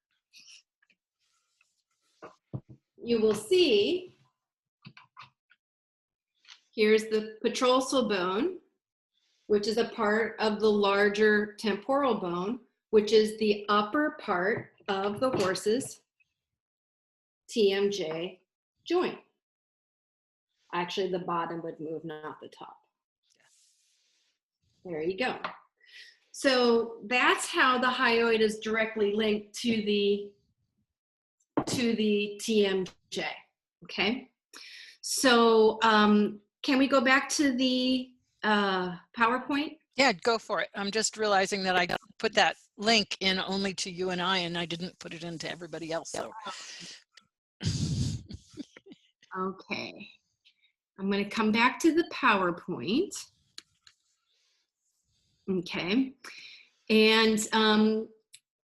you will see here's the petrosal bone, which is a part of the larger temporal bone, which is the upper part of the horse's TMJ joint. Actually, the bottom would move, not the top. There you go. So that's how the hyoid is directly linked to the TMJ. Okay. So can we go back to the PowerPoint? Yeah, go for it. I'm just realizing that I put that link in only to you and I didn't put it into everybody else. So. Okay. I'm going to come back to the PowerPoint. Okay. And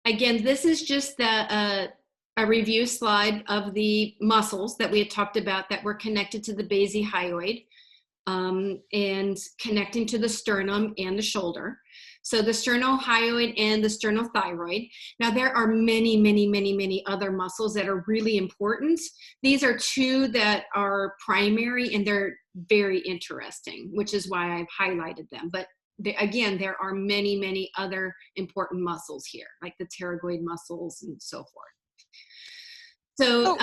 again, this is just a review slide of the muscles that we had talked about that were connected to the basihyoid and connecting to the sternum and the shoulder. So the sternohyoid and the sternothyroid. Now there are many, many, many, many other muscles that are really important. These are two that are primary and they're very interesting, which is why I've highlighted them. But again, there are many, many other important muscles here, like the pterygoid muscles and so forth. So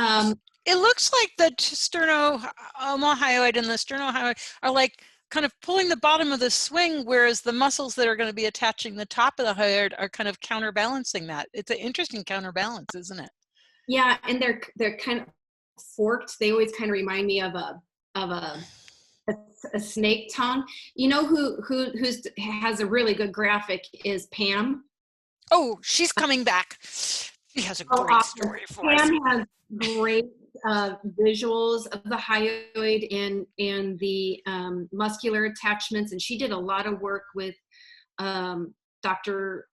it looks like the sternohyoid and the sternohyoid are like kind of pulling the bottom of the swing, whereas the muscles that are going to be attaching the top of the hyoid are kind of counterbalancing that. It's an interesting counterbalance, isn't it? Yeah, and they're kind of forked. They always kind of remind me of a snake tongue. You know who has a really good graphic is Pam. Oh, she's coming back. She has a great story for us. Pam has great visuals of the hyoid and the muscular attachments, and she did a lot of work with Dr.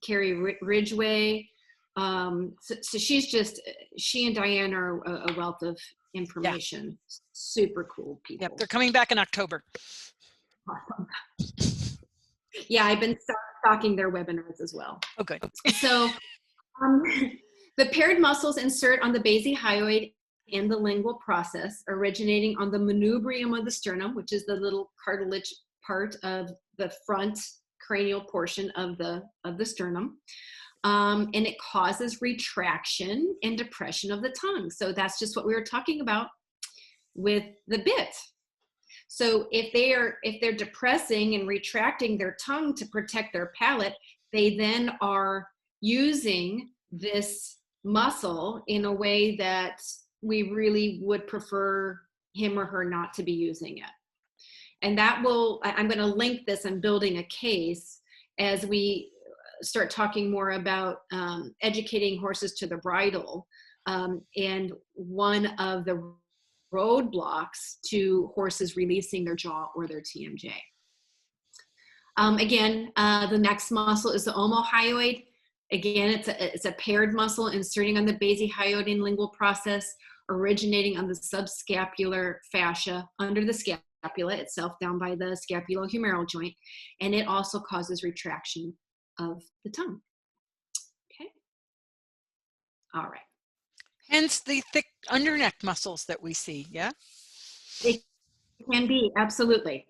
Carrie Ridgway. So she and Diane are a wealth of information. Yeah. Super cool people. Yep, they're coming back in October. Awesome. Yeah, I've been stalking their webinars as well. Oh, good. So the paired muscles insert on the basihyoid and the lingual process, originating on the manubrium of the sternum, which is the little cartilage part of the front cranial portion of the sternum. And it causes retraction and depression of the tongue. So that's just what we were talking about with the bit. So if they're depressing and retracting their tongue to protect their palate, they then are using this muscle in a way that we really would prefer him or her not to be using it. And that will, I'm going to link this and building a case as we start talking more about educating horses to the bridle. And one of the roadblocks to horses releasing their jaw or their TMJ. Again, the next muscle is the omohyoid. Again, it's a paired muscle inserting on the basihyoid lingual process, originating on the subscapular fascia under the scapula itself, down by the scapulohumeral joint, and it also causes retraction of the tongue. Okay. All right. Hence the thick underneck muscles that we see, yeah? It can be, absolutely.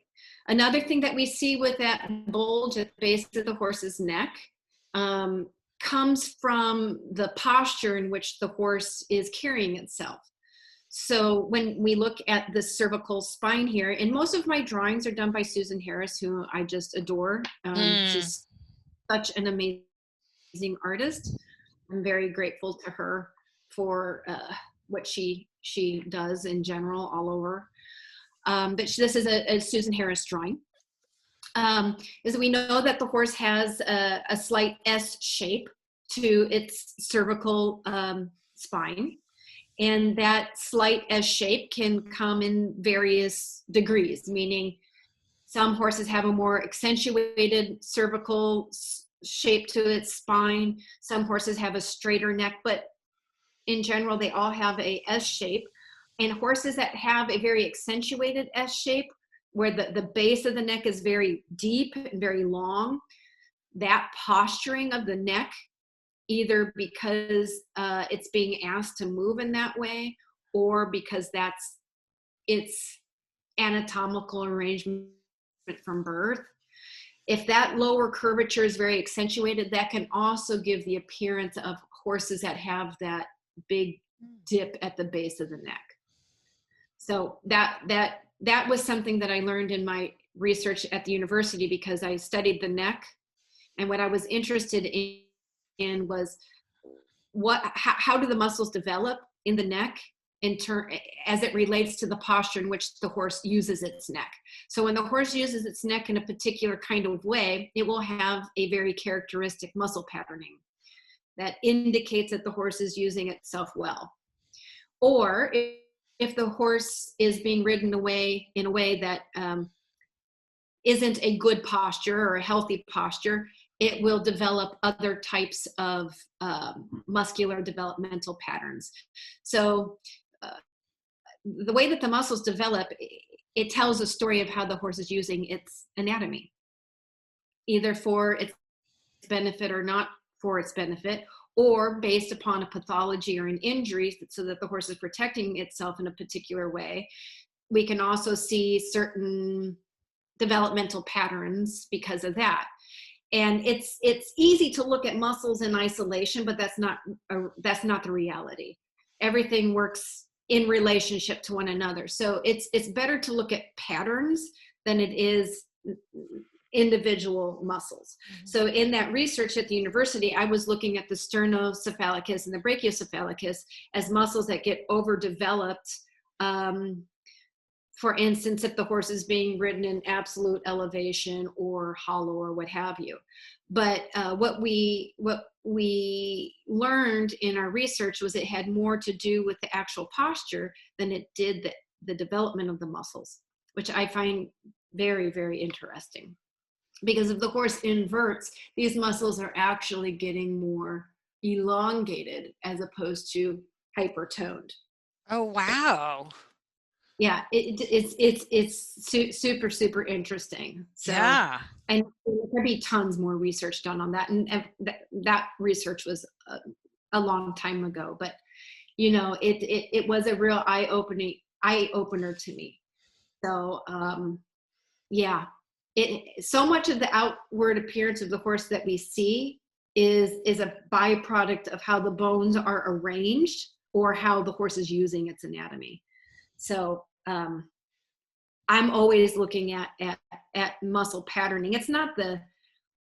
Another thing that we see with that bulge at the base of the horse's neck comes from the posture in which the horse is carrying itself. So when we look at the cervical spine here, and most of my drawings are done by Susan Harris, who I just adore. She's such an amazing artist. I'm very grateful to her for what she does in general all over. But this is a Susan Harris drawing. Is we know that the horse has a slight S shape to its cervical spine. And that slight S shape can come in various degrees, meaning some horses have a more accentuated cervical shape to its spine. Some horses have a straighter neck, but in general, they all have a S shape. And horses that have a very accentuated S shape, where the base of the neck is very deep and very long, that posturing of the neck, either because it's being asked to move in that way, or because that's its anatomical arrangement from birth. If that lower curvature is very accentuated, that can also give the appearance of horses that have that big dip at the base of the neck. So that was something that I learned in my research at the university, because I studied the neck, and what I was interested in was how do the muscles develop in the neck as it relates to the posture in which the horse uses its neck. So when the horse uses its neck in a particular kind of way, it will have a very characteristic muscle patterning that indicates that the horse is using itself well. Or if the horse is being ridden in a way that isn't a good posture or a healthy posture, it will develop other types of muscular developmental patterns. So the way that the muscles develop, it tells a story of how the horse is using its anatomy, either for its benefit or not for its benefit, or based upon a pathology or an injury, so that the horse is protecting itself in a particular way. We can also see certain developmental patterns because of that. And it's easy to look at muscles in isolation, but that's not the reality. Everything works in relationship to one another. So it's better to look at patterns than it is individual muscles. Mm-hmm. So in that research at the university, I was looking at the sternocephalicus and the brachiocephalicus as muscles that get overdeveloped. For instance, if the horse is being ridden in absolute elevation or hollow or what have you. But what we learned in our research was it had more to do with the actual posture than it did the development of the muscles, which I find very, very interesting. Because if the horse inverts, these muscles are actually getting more elongated as opposed to hypertoned. Oh, wow. Yeah, it's super, super interesting. So, yeah. And there'll be tons more research done on that. And that research was a long time ago, but you know, it was a real eye opener to me. So, yeah, so much of the outward appearance of the horse that we see is a byproduct of how the bones are arranged or how the horse is using its anatomy. So I'm always looking at muscle patterning. It's not the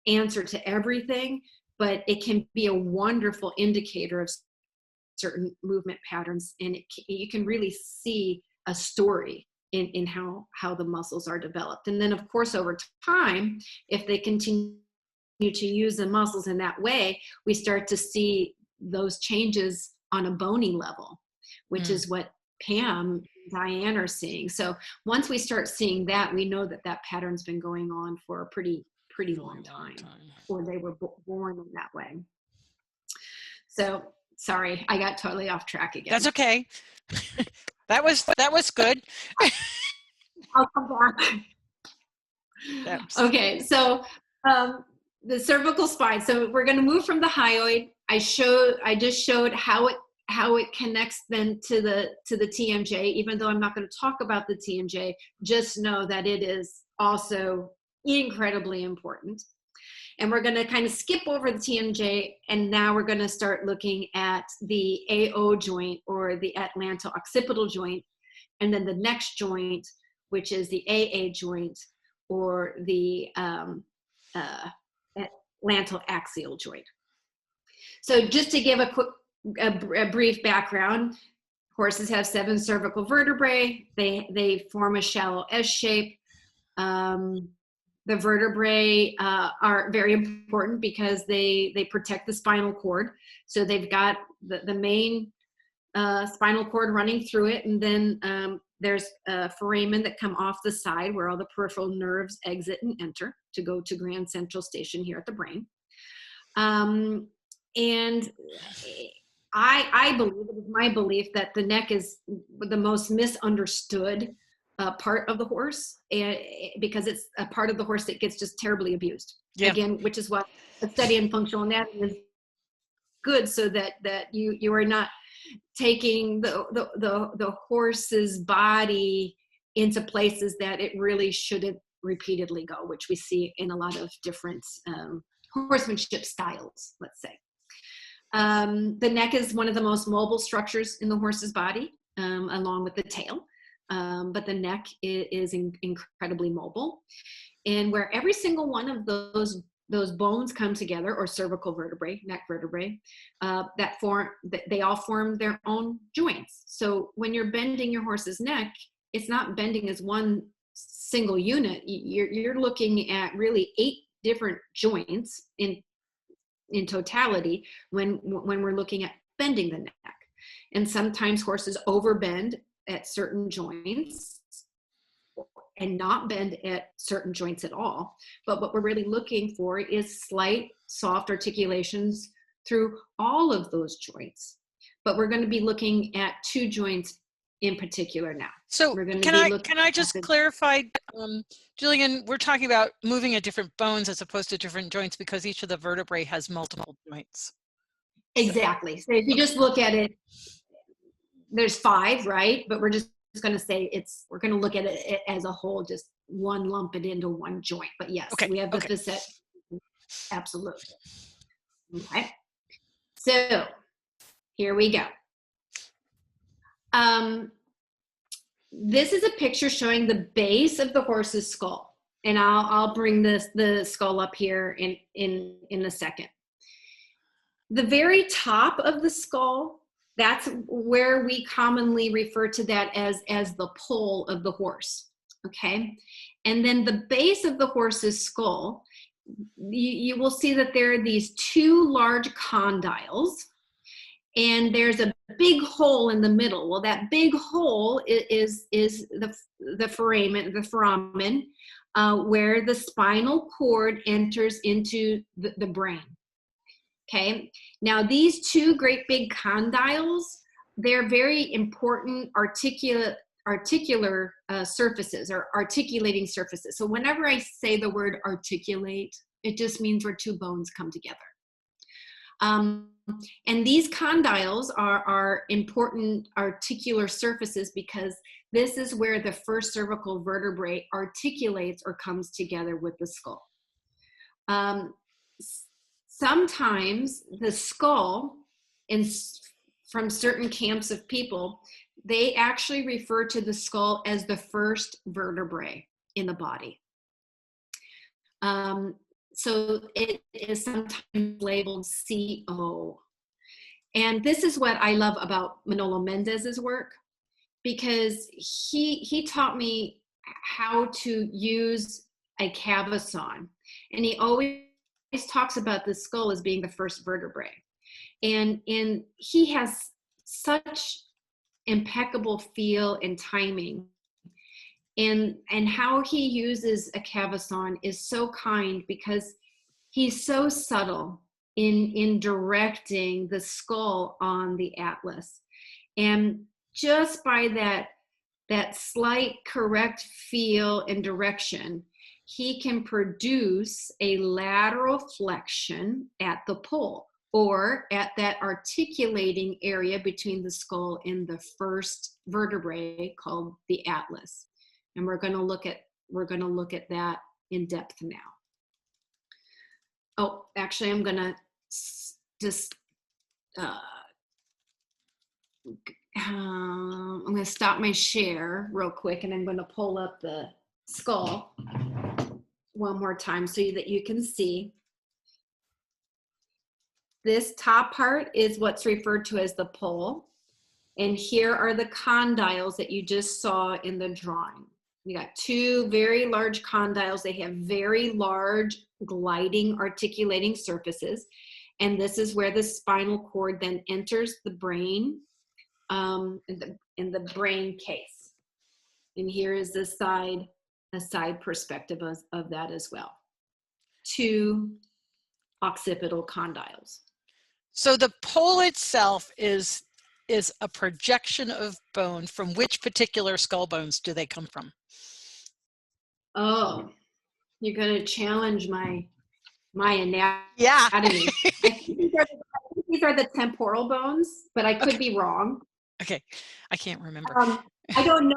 answer to everything, but it can be a wonderful indicator of certain movement patterns, and you can really see a story in how the muscles are developed. And then of course, over time, if they continue to use the muscles in that way, we start to see those changes on a bony level, which is what Pam and Diane are seeing. So once we start seeing that, we know that that pattern's been going on for a pretty long time, or they were born in that way. So sorry, I got totally off track again. That's okay. That was good. I'll come back. Okay, so the cervical spine. So we're going to move from the hyoid. I just showed how it connects then to the TMJ. Even though I'm not going to talk about the TMJ, just know that it is also incredibly important. And we're going to kind of skip over the TMJ, and now we're going to start looking at the AO joint, or the Atlanto-Occipital joint, and then the next joint, which is the AA joint, or the Atlanto-Axial joint. So just to give a brief background, horses have 7 cervical vertebrae. They form a shallow S shape. The vertebrae are very important because they protect the spinal cord. So they've got the main spinal cord running through it, and then there's foramen that come off the side where all the peripheral nerves exit and enter to go to Grand Central Station here at the brain. And I believe, it is my belief, that the neck is the most misunderstood part of the horse, because it's a part of the horse that gets just terribly abused. Yeah. Again, which is what a study in functional anatomy is good, so that you are not taking the horse's body into places that it really shouldn't repeatedly go, which we see in a lot of different horsemanship styles, let's say. The neck is one of the most mobile structures in the horse's body, along with the tail. But the neck is incredibly mobile. And where every single one of those bones come together, or cervical vertebrae, neck vertebrae, they all form their own joints. So when you're bending your horse's neck, it's not bending as one single unit. You're looking at really 8 different joints in totality when we're looking at bending the neck. And sometimes horses overbend at certain joints and not bend at certain joints at all. But what we're really looking for is slight, soft articulations through all of those joints. But we're going to be looking at 2 joints in particular now. So can I just clarify, Jillian, we're talking about moving at different bones as opposed to different joints because each of the vertebrae has multiple joints. Exactly. So if you just look at it, there's 5, right? But we're just going to say we're going to look at it as a whole, just lump it into one joint. But yes, we have the facet. Absolutely. Okay. So here we go. This is a picture showing the base of the horse's skull, and I'll bring the skull up here in a second. The very top of the skull, that's where we commonly refer to that as the pole of the horse. Okay, and then the base of the horse's skull, you will see that there are these 2 large condyles. And there's a big hole in the middle. Well, that big hole is the foramen, where the spinal cord enters into the brain. Okay. Now, these 2 great big condyles, they're very important articular surfaces, or articulating surfaces. So whenever I say the word articulate, it just means where 2 bones come together. And these condyles are important articular surfaces because this is where the first cervical vertebrae articulates or comes together with the skull. Sometimes the skull, from certain camps of people, they actually refer to the skull as the first vertebrae in the body. So it is sometimes labeled CO. And this is what I love about Manolo Mendez's work, because he taught me how to use a cavesson, and he always talks about the skull as being the first vertebrae, and he has such impeccable feel and timing, and how he uses a cavesson is so kind, because he's so subtle in directing the skull on the atlas. And just by that slight correct feel and direction, he can produce a lateral flexion at the pole, or at that articulating area between the skull and the first vertebrae called the atlas. And we're going to look at that in depth now. Oh, actually, I'm going to just I'm going to stop my share real quick, and I'm going to pull up the skull one more time so that you can see. This top part is what's referred to as the pole, and here are the condyles that you just saw in the drawing. You got two very large condyles. They have very large gliding, articulating surfaces, and this is where the spinal cord then enters the brain, in the brain case. And here is a side perspective of that as well. Two occipital condyles. So the pole itself is a projection of bone. From which particular skull bones do they come from? Oh, you're going to challenge my anatomy. Yeah. I think these are the temporal bones, but I could be wrong. Okay, I can't remember. I don't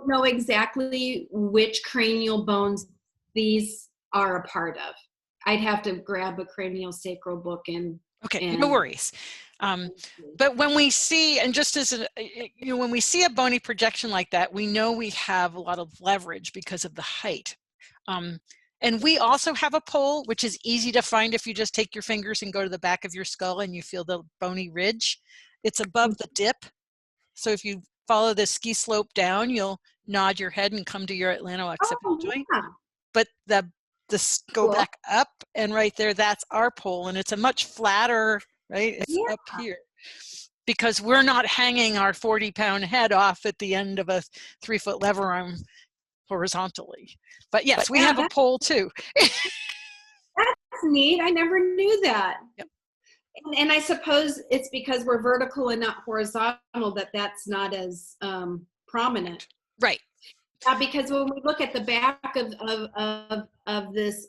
know exactly which cranial bones these are a part of. I'd have to grab a craniosacral book and. Okay, no worries. But when we see, and just as when we see a bony projection like that, we know we have a lot of leverage because of the height. And we also have a pole, which is easy to find if you just take your fingers and go to the back of your skull and you feel the bony ridge. It's above the dip. So if you follow the ski slope down, you'll nod your head and come to your Atlanto-Occipital joint. But go back up, and right there, that's our pole, and it's a much flatter, right? It's up here, because we're not hanging our 40-pound head off at the end of a 3-foot lever arm horizontally. But yes, we have a pole too. That's neat. I never knew that. Yep. And I suppose it's because we're vertical and not horizontal that's not as prominent. Right. Because when we look at the back of this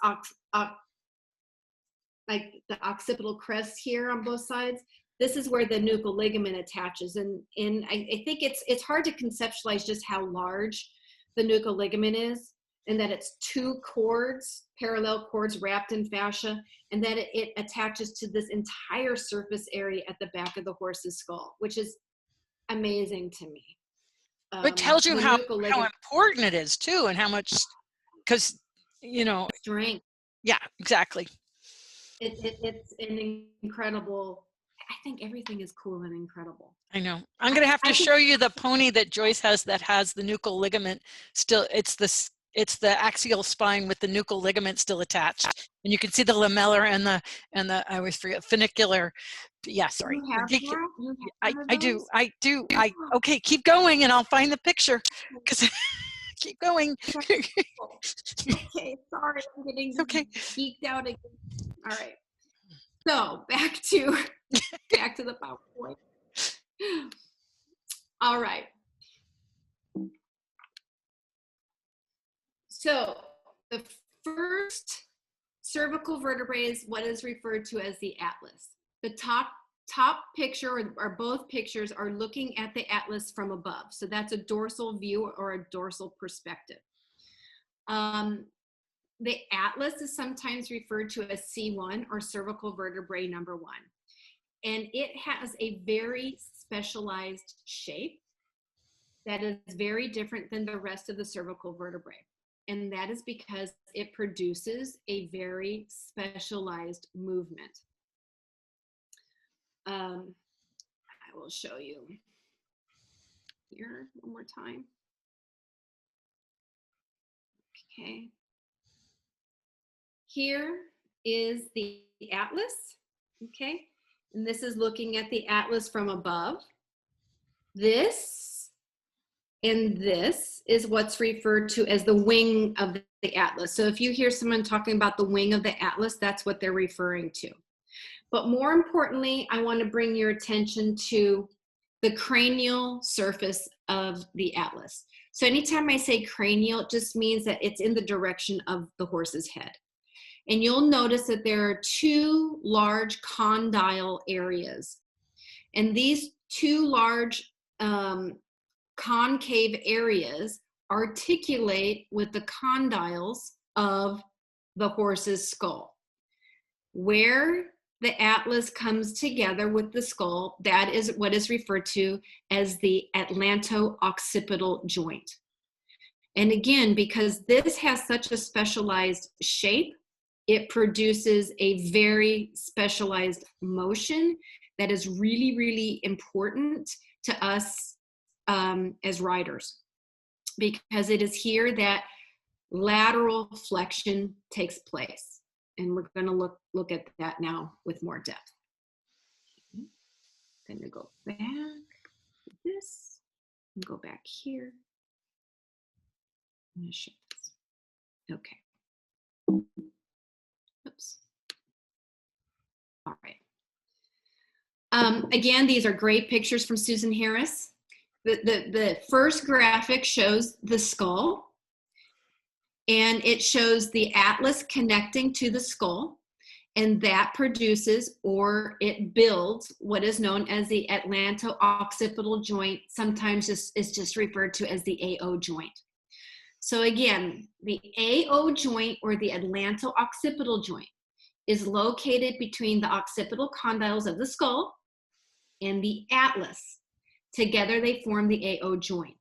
like the occipital crest here on both sides, this is where the nuchal ligament attaches, and I think it's hard to conceptualize just how large the nuchal ligament is, and that it's two cords, parallel cords wrapped in fascia, and that it attaches to this entire surface area at the back of the horse's skull, which is amazing to me. But tells you how important it is too, and how much, because strength. Yeah, exactly. It's an incredible. I think everything is cool and incredible. I know. I'm going to have to show you the pony that Joyce has that has the nuchal ligament still. It's the axial spine with the nuchal ligament still attached, and you can see the lamellar and the I always forget funicular. Yeah, sorry. I do. Okay, keep going, and I'll find the picture. Because keep going. Okay, sorry, I'm getting geeked out again. All right. So back to the PowerPoint. All right. So the first cervical vertebrae is what is referred to as the atlas. The top picture, or both pictures, are looking at the atlas from above. So that's a dorsal view or a dorsal perspective. The atlas is sometimes referred to as C1, or cervical vertebrae number 1. And it has a very specialized shape that is very different than the rest of the cervical vertebrae. And that is because it produces a very specialized movement. I will show you. here one more time. Okay. Here is the atlas, okay? And this is looking at the atlas from above. This and this is what's referred to as the wing of the atlas. So if you hear someone talking about the wing of the atlas, that's what they're referring to. But more importantly, I want to bring your attention to the cranial surface of the atlas. So anytime I say cranial, it just means that it's in the direction of the horse's head. And you'll notice that there are two large condyle areas. And these two large concave areas articulate with the condyles of the horse's skull. Where the atlas comes together with the skull, that is what is referred to as the Atlanto-Occipital joint. And again, because this has such a specialized shape, it produces a very specialized motion that is really, really important to us as riders, because it is here that lateral flexion takes place. And we're going to look at that now with more depth. Okay. Going to go back to this and go back here. I'm going to show this. Okay. Oops. All right. Again, these are great pictures from Susan Harris. The first graphic shows the skull, and it shows the atlas connecting to the skull, and that produces, or it builds, what is known as the Atlanto-Occipital joint. Sometimes this is just referred to as the AO joint. So again, the AO joint, or the Atlanto-Occipital joint, is located between the occipital condyles of the skull and the atlas. Together they form the AO joint.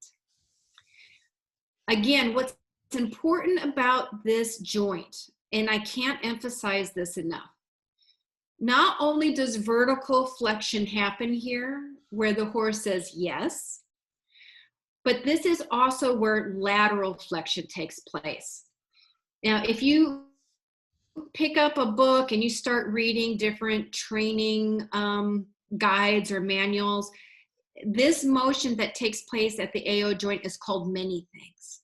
Again, what's important about this joint, and I can't emphasize this enough, not only does vertical flexion happen here, where the horse says yes, but this is also where lateral flexion takes place. Now, if you pick up a book and you start reading different training guides or manuals, this motion that takes place at the AO joint is called many things.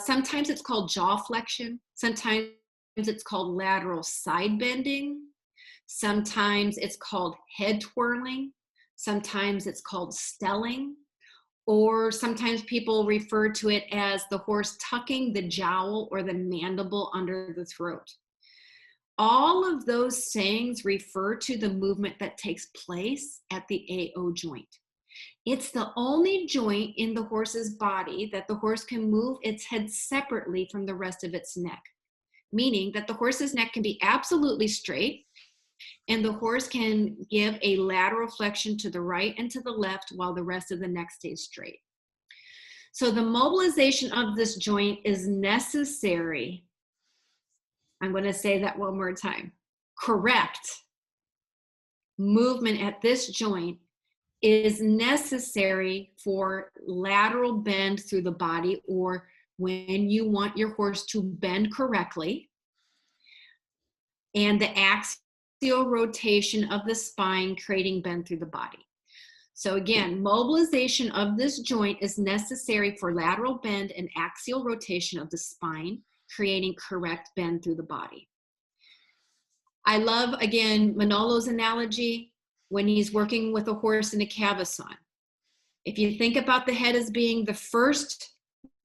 Sometimes it's called jaw flexion. Sometimes it's called lateral side bending. Sometimes it's called head twirling. Sometimes it's called stelling. Or sometimes people refer to it as the horse tucking the jowl or the mandible under the throat. All of those sayings refer to the movement that takes place at the AO joint. It's the only joint in the horse's body that the horse can move its head separately from the rest of its neck, meaning that the horse's neck can be absolutely straight, and the horse can give a lateral flexion to the right and to the left while the rest of the neck stays straight. So the mobilization of this joint is necessary. I'm going to say that one more time. Correct movement at this joint is necessary for lateral bend through the body, or when you want your horse to bend correctly, and the axial rotation of the spine creating bend through the body. So again, mobilization of this joint is necessary for lateral bend and axial rotation of the spine, creating correct bend through the body. I love, again, Manolo's analogy when he's working with a horse in a cavesson. If you think about the head as being the first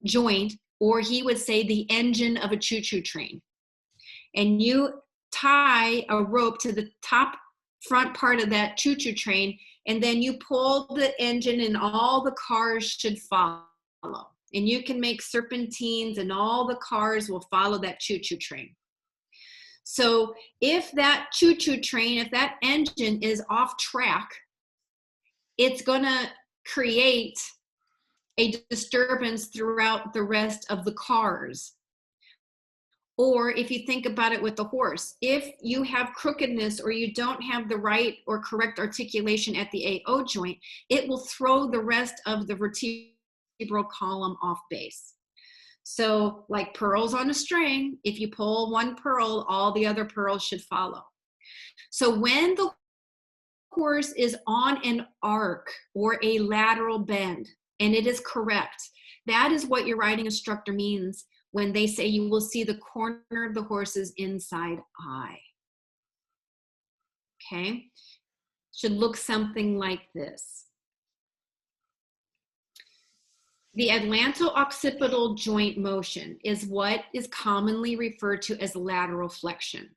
joint, or he would say the engine of a choo-choo train, and you tie a rope to the top front part of that choo-choo train, and then you pull the engine and all the cars should follow. And you can make serpentines and all the cars will follow that choo-choo train. So if that choo-choo train, if that engine is off track, it's going to create a disturbance throughout the rest of the cars. Or if you think about it with the horse, if you have crookedness or you don't have the right or correct articulation at the AO joint, it will throw the rest of the vertebral column off base. So like pearls on a string, if you pull one pearl, all the other pearls should follow. So when the horse is on an arc or a lateral bend, and it is correct, that is what your riding instructor means when they say you will see the corner of the horse's inside eye. Okay? Should look something like this. The Atlanto-Occipital joint motion is what is commonly referred to as lateral flexion.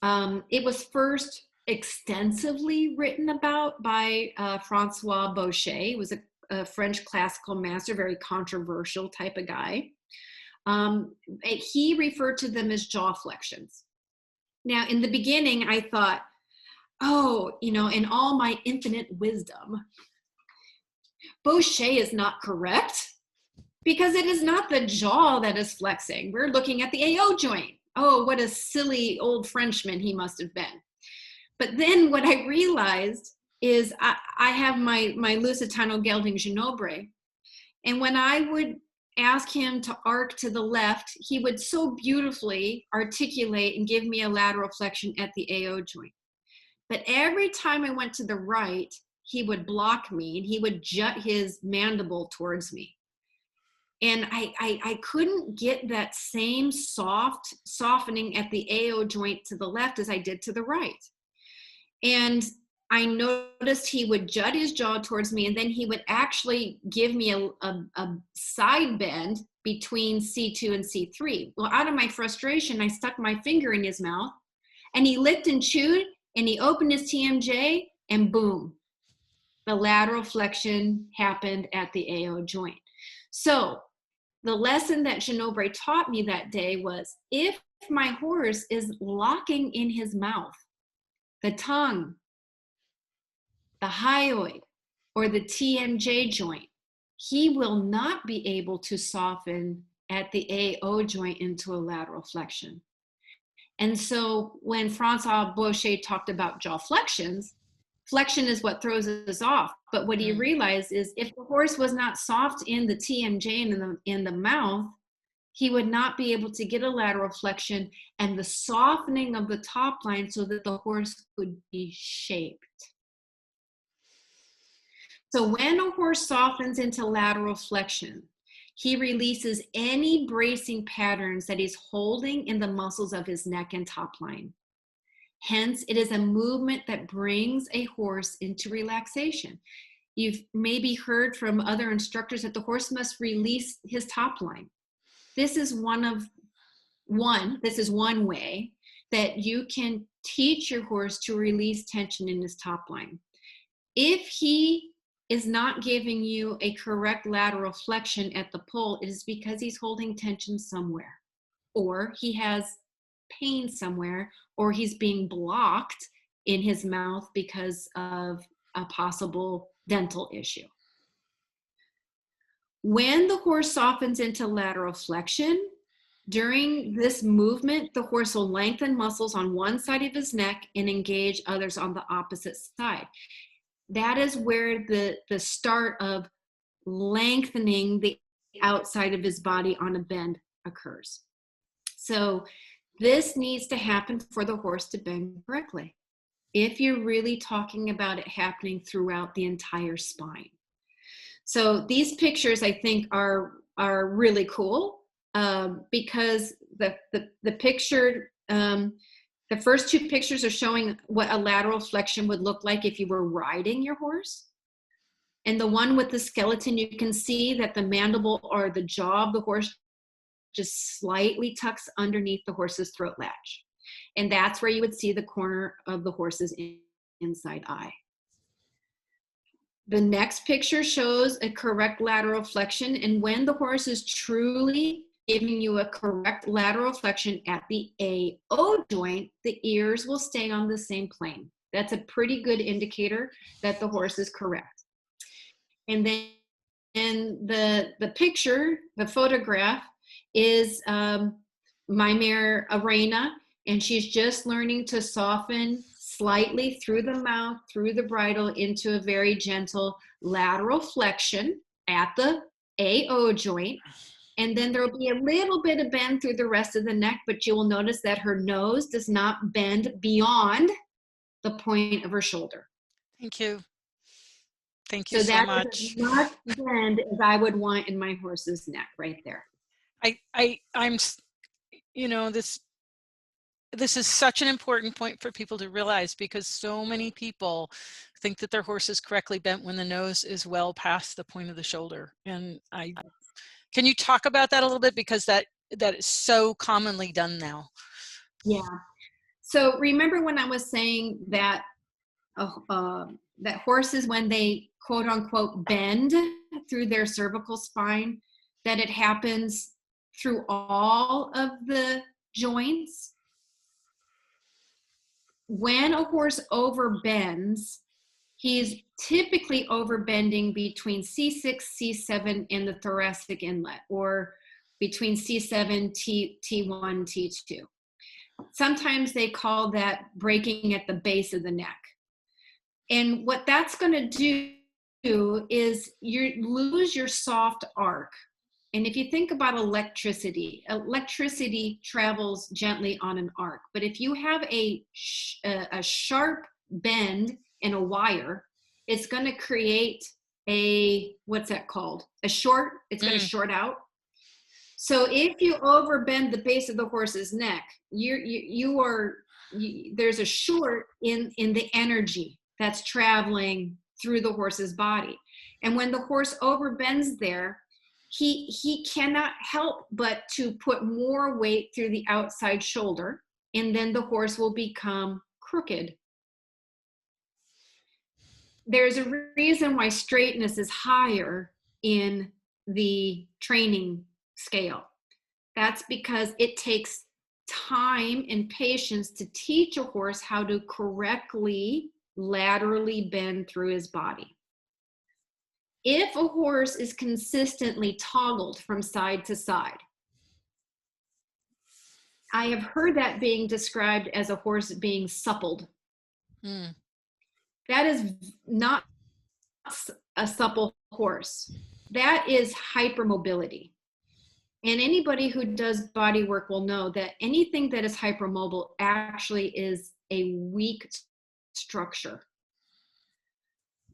It was first extensively written about by Francois Boucher. He was a French classical master, very controversial type of guy. He referred to them as jaw flexions. Now, in the beginning, I thought, oh, you know, in all my infinite wisdom, Boucher is not correct because it is not the jaw that is flexing. We're looking at the AO joint. Oh, what a silly old Frenchman he must have been. But then what I realized is I have my Lusitano gelding Ginobili, and when I would ask him to arc to the left, he would so beautifully articulate and give me a lateral flexion at the AO joint. But every time I went to the right, he would block me and he would jut his mandible towards me. And I couldn't get that same softening at the AO joint to the left as I did to the right. And I noticed he would jut his jaw towards me, and then he would actually give me a side bend between C2 and C3. Well, out of my frustration, I stuck my finger in his mouth, and he licked and chewed, and he opened his TMJ, and boom, the lateral flexion happened at the AO joint. So the lesson that Ginobili taught me that day was, if my horse is locking in his mouth, the tongue, the hyoid, or the TMJ joint, he will not be able to soften at the AO joint into a lateral flexion. And so when Francois Boucher talked about jaw flexions, flexion is what throws us off. But what he realized is if the horse was not soft in the TMJ and in the mouth, he would not be able to get a lateral flexion and the softening of the top line so that the horse could be shaped. So when a horse softens into lateral flexion, he releases any bracing patterns that he's holding in the muscles of his neck and top line. Hence, it is a movement that brings a horse into relaxation. You've maybe heard from other instructors that the horse must release his top line. This is one way that you can teach your horse to release tension in his top line. If he is not giving you a correct lateral flexion at the pull, it is because he's holding tension somewhere, or he has pain somewhere, or he's being blocked in his mouth because of a possible dental issue. When the horse softens into lateral flexion, during this movement, the horse will lengthen muscles on one side of his neck and engage others on the opposite side. That is where the start of lengthening the outside of his body on a bend occurs. So this needs to happen for the horse to bend correctly, if you're really talking about it happening throughout the entire spine. So these pictures, I think, are really cool because the picture, the first two pictures are showing what a lateral flexion would look like if you were riding your horse. And the one with the skeleton, you can see that the mandible or the jaw of the horse just slightly tucks underneath the horse's throat latch. And that's where you would see the corner of the horse's inside eye. The next picture shows a correct lateral flexion, and when the horse is truly giving you a correct lateral flexion at the AO joint, the ears will stay on the same plane. That's a pretty good indicator that the horse is correct. And then the picture, the photograph, is my mare Arena, and she's just learning to soften slightly through the mouth, through the bridle, into a very gentle lateral flexion at the AO joint. And then there'll be a little bit of bend through the rest of the neck, but you will notice that her nose does not bend beyond the point of her shoulder. Thank you. Thank you So so that is as much. much bend as I would want in my horse's neck right there. I'm, you know, this is such an important point for people to realize, because so many people think that their horse is correctly bent when the nose is well past the point of the shoulder. And can you talk about that a little bit, because that is so commonly done now? Yeah. So remember when I was saying that that horses, when they quote unquote bend through their cervical spine, that it happens through all of the joints? When a horse overbends, he's typically overbending between C6, C7 and the thoracic inlet, or between C7, T1, T2. Sometimes they call that breaking at the base of the neck. And what that's going to do is you lose your soft arc. And if you think about electricity travels gently on an arc. But if you have a sharp bend in a wire, it's going to create what's that called? A short. It's going to short out. So if you overbend the base of the horse's neck, there's a short in the energy that's traveling through the horse's body. And when the horse overbends there, he cannot help but to put more weight through the outside shoulder, and then the horse will become crooked. There's a reason why straightness is higher in the training scale. That's because it takes time and patience to teach a horse how to correctly laterally bend through his body. If a horse is consistently toggled from side to side, I have heard that being described as a horse being suppled. That is not a supple horse. That is hypermobility. And anybody who does body work will know that anything that is hypermobile actually is a weak structure.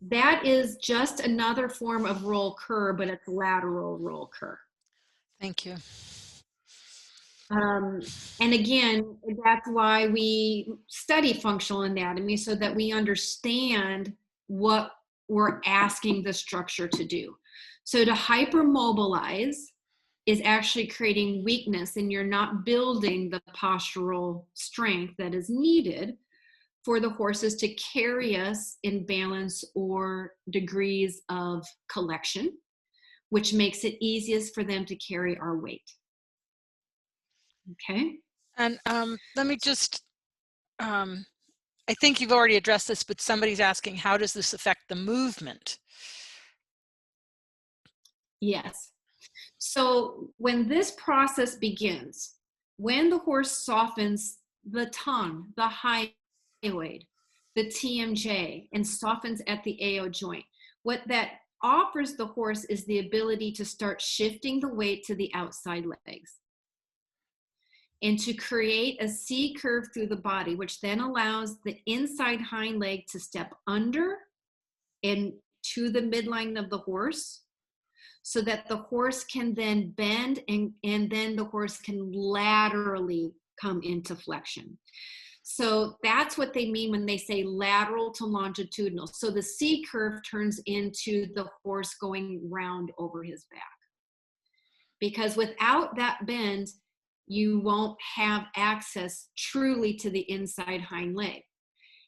That is just another form of roll cur, but it's lateral roll cur. Thank you. And again, that's why we study functional anatomy, so that we understand what we're asking the structure to do. So to hypermobilize is actually creating weakness, and you're not building the postural strength that is needed for the horses to carry us in balance or degrees of collection, which makes it easiest for them to carry our weight. Okay. And let me just, I think you've already addressed this, but somebody's asking, how does this affect the movement? Yes. So when this process begins, when the horse softens the tongue, the hyoid, the TMJ, and softens at the AO joint, what that offers the horse is the ability to start shifting the weight to the outside legs and to create a C curve through the body, which then allows the inside hind leg to step under and to the midline of the horse, so that the horse can then bend, and then the horse can laterally come into flexion. So that's what they mean when they say lateral to longitudinal. So the C curve turns into the horse going round over his back. Because without that bend, you won't have access truly to the inside hind leg.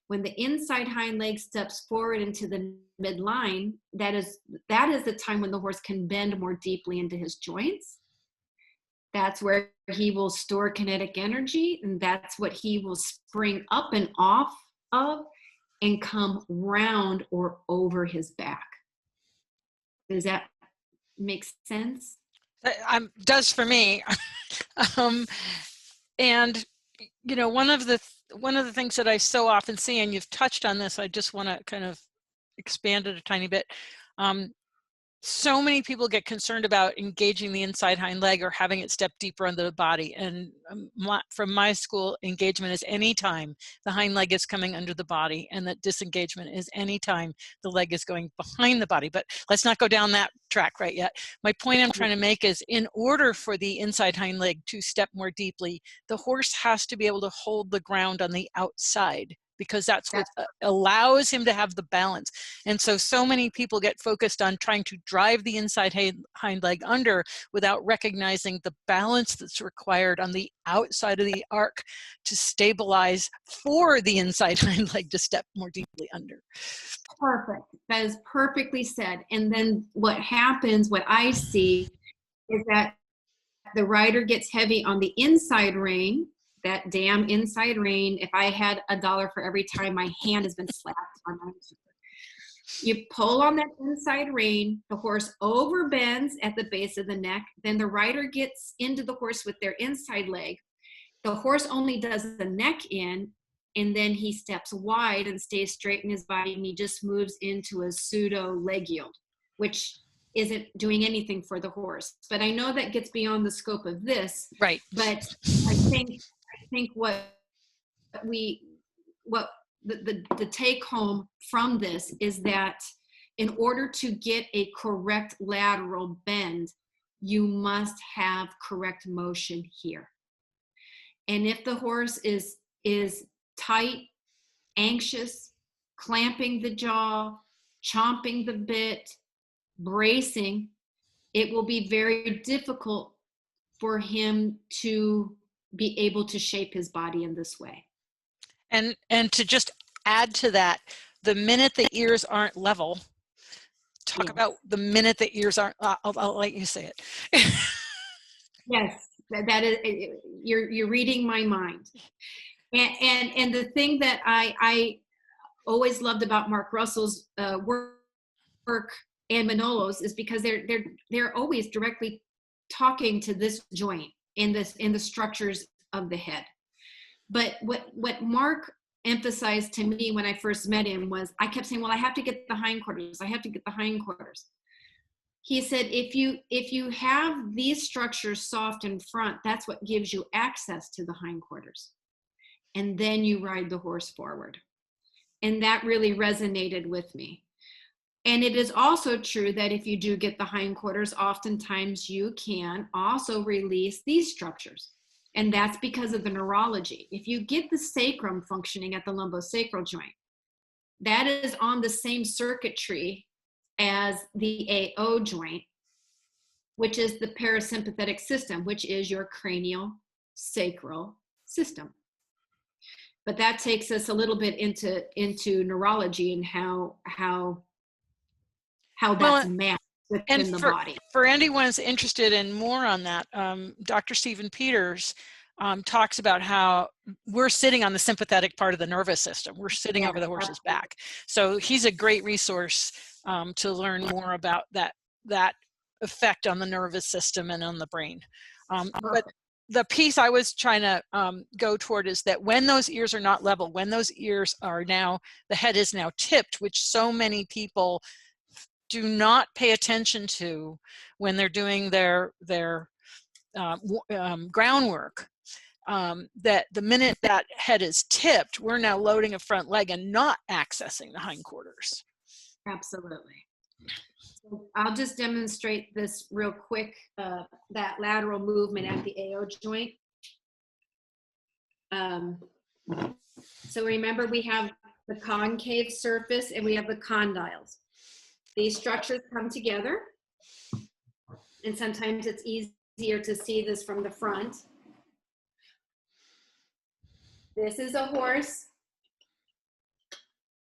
When the inside hind leg steps forward into the midline, that is the time when the horse can bend more deeply into his joints. That's where he will store kinetic energy, and that's what he will spring up and off of and come round or over his back. Does that make sense? Does for me. And you know, one of the things that I so often see, and you've touched on this, I just want to kind of expand it a tiny bit. So many people get concerned about engaging the inside hind leg or having it step deeper into the body. And from my school, engagement is anytime the hind leg is coming under the body, and that disengagement is anytime the leg is going behind the body. But let's not go down that track right yet. My point I'm trying to make is, in order for the inside hind leg to step more deeply, the horse has to be able to hold the ground on the outside, because that's what allows him to have the balance. And so many people get focused on trying to drive the inside hind leg under without recognizing the balance that's required on the outside of the arc to stabilize for the inside hind leg to step more deeply under. Perfect. That is perfectly said. And then what happens, what I see, is that the rider gets heavy on the inside rein, that damn inside rein. If I had $1 for every time my hand has been slapped on my you pull on that inside rein, the horse overbends at the base of the neck, then the rider gets into the horse with their inside leg. The horse only does the neck in, and then he steps wide and stays straight in his body, and he just moves into a pseudo leg yield, which isn't doing anything for the horse. But I know that gets beyond the scope of this. Right. But I think what the take home from this is that in order to get a correct lateral bend, you must have correct motion here. And if the horse is tight, anxious, clamping the jaw, chomping the bit, bracing, it will be very difficult for him to be able to shape his body in this way. And to just add to that, the minute the ears aren't level, talk about the minute the ears aren't, I'll let you say it. Yes, that is, you're reading my mind. And the thing that I always loved about Mark Russell's work and Manolo's is because they're always directly talking to this joint in the structures of the head. But what Mark emphasized to me when I first met him was, I kept saying, well, I have to get the hindquarters. I have to get the hindquarters. He said, if you have these structures soft in front, that's what gives you access to the hindquarters. And then you ride the horse forward. And that really resonated with me. And it is also true that if you do get the hindquarters, oftentimes you can also release these structures. And that's because of the neurology. If you get the sacrum functioning at the lumbosacral joint, that is on the same circuitry as the AO joint, which is the parasympathetic system, which is your cranial sacral system. But that takes us a little bit into neurology and how that's mapped within the body. For anyone who's interested in more on that, Dr. Stephen Peters talks about how we're sitting on the sympathetic part of the nervous system. We're sitting over the horse's back. So he's a great resource to learn more about that effect on the nervous system and on the brain. But the piece I was trying to go toward is that when those ears are not level, when those ears are now, the head is now tipped, which so many people do not pay attention to when they're doing their groundwork, that the minute that head is tipped, we're now loading a front leg and not accessing the hindquarters. Absolutely. So I'll just demonstrate this real quick, that lateral movement at the AO joint. So remember, we have the concave surface and we have the condyles. These structures come together, and sometimes it's easier to see this from the front. This is a horse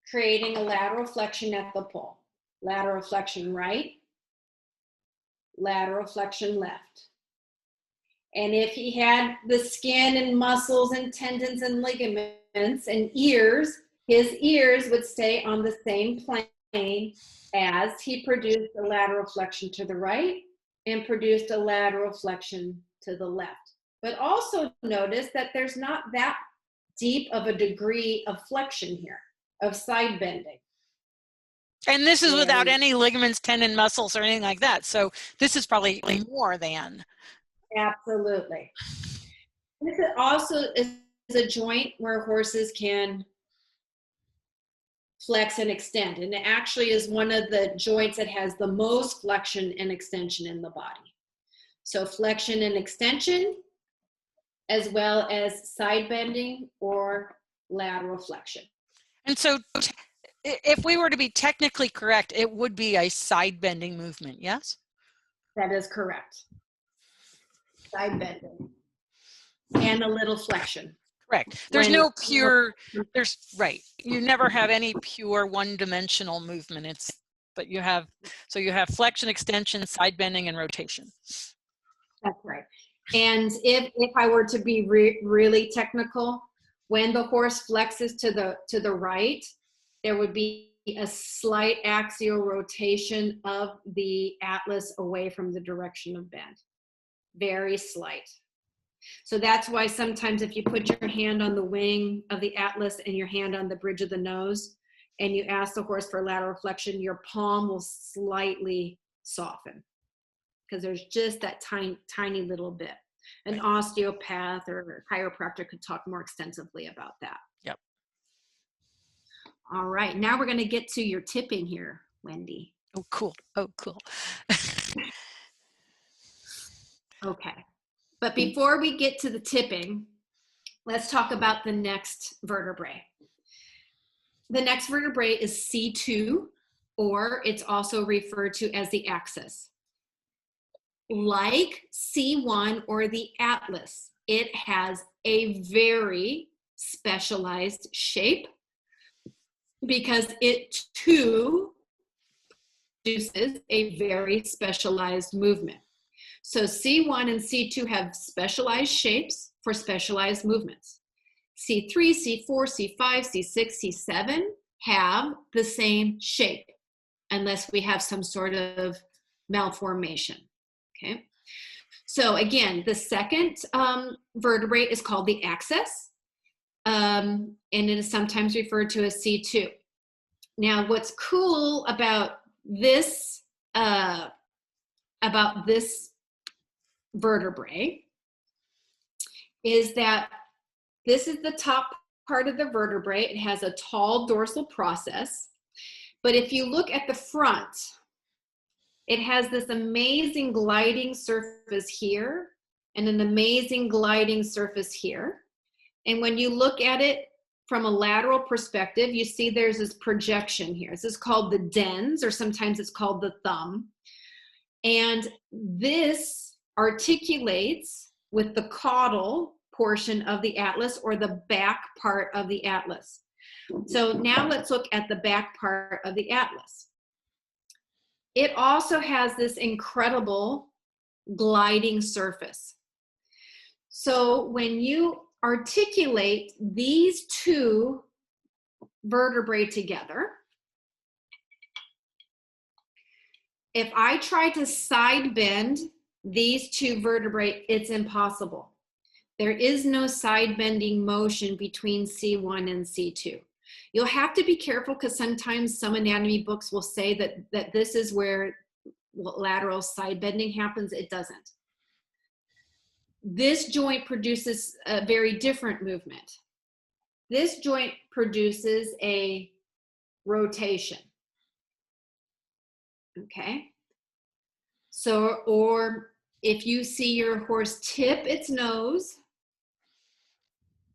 creating a lateral flexion at the pole. Lateral flexion right, lateral flexion left. And if he had the skin and muscles and tendons and ligaments and ears, his ears would stay on the same plane as he produced a lateral flexion to the right and produced a lateral flexion to the left. But also notice that there's not that deep of a degree of flexion here, of side bending. And this is without Very, any ligaments, tendon, muscles, or anything like that. So this is probably more than. absolutely. This also is a joint where horses can flex and extend. And it actually is one of the joints that has the most flexion and extension in the body. So flexion and extension, as well as side bending or lateral flexion. And so if we were to be technically correct, it would be a side bending movement, yes? That is correct. Side bending. And a little flexion. Correct. There's no pure, right. You never have any pure one-dimensional movement. But you have, so you have flexion, extension, side bending, and rotation. That's right. And if I were to be really technical, when the horse flexes to the right, there would be a slight axial rotation of the atlas away from the direction of bend. Very slight. So that's why sometimes if you put your hand on the wing of the atlas and your hand on the bridge of the nose, and you ask the horse for lateral flexion, your palm will slightly soften because there's just that tiny little bit. An osteopath or a chiropractor could talk more extensively about that. Yep. All right, now we're going to get to your tipping here, Wendy. Oh, cool. Oh, cool. Okay. But before we get to the tipping, let's talk about the next vertebrae. The next vertebrae is C2, or it's also referred to as the axis. Like C1 or the atlas, it has a very specialized shape because it too produces a very specialized movement. So C1 and C2 have specialized shapes for specialized movements. C3, C4, C5, C6, C7 have the same shape unless we have some sort of malformation, okay? So again, the second vertebrae is called the axis, and it is sometimes referred to as C2. Now, what's cool about this vertebrae is that this is the top part of the vertebrae. It has a tall dorsal process, but if you look at the front, it has this amazing gliding surface here and an amazing gliding surface here. And when you look at it from a lateral perspective, you see there's this projection here. This is called the dens, or sometimes it's called the thumb. And this articulates with the caudal portion of the atlas, or the back part of the atlas. So now let's look at the back part of the atlas. It also has this incredible gliding surface. So when you articulate these two vertebrae together, if I try to side bend these two vertebrae, it's impossible. There is no side bending motion between C1 and C2. You'll have to be careful because sometimes some anatomy books will say that this is where lateral side bending happens. It doesn't. This joint produces a very different movement. This joint produces a rotation. Okay? So, or if you see your horse tip its nose,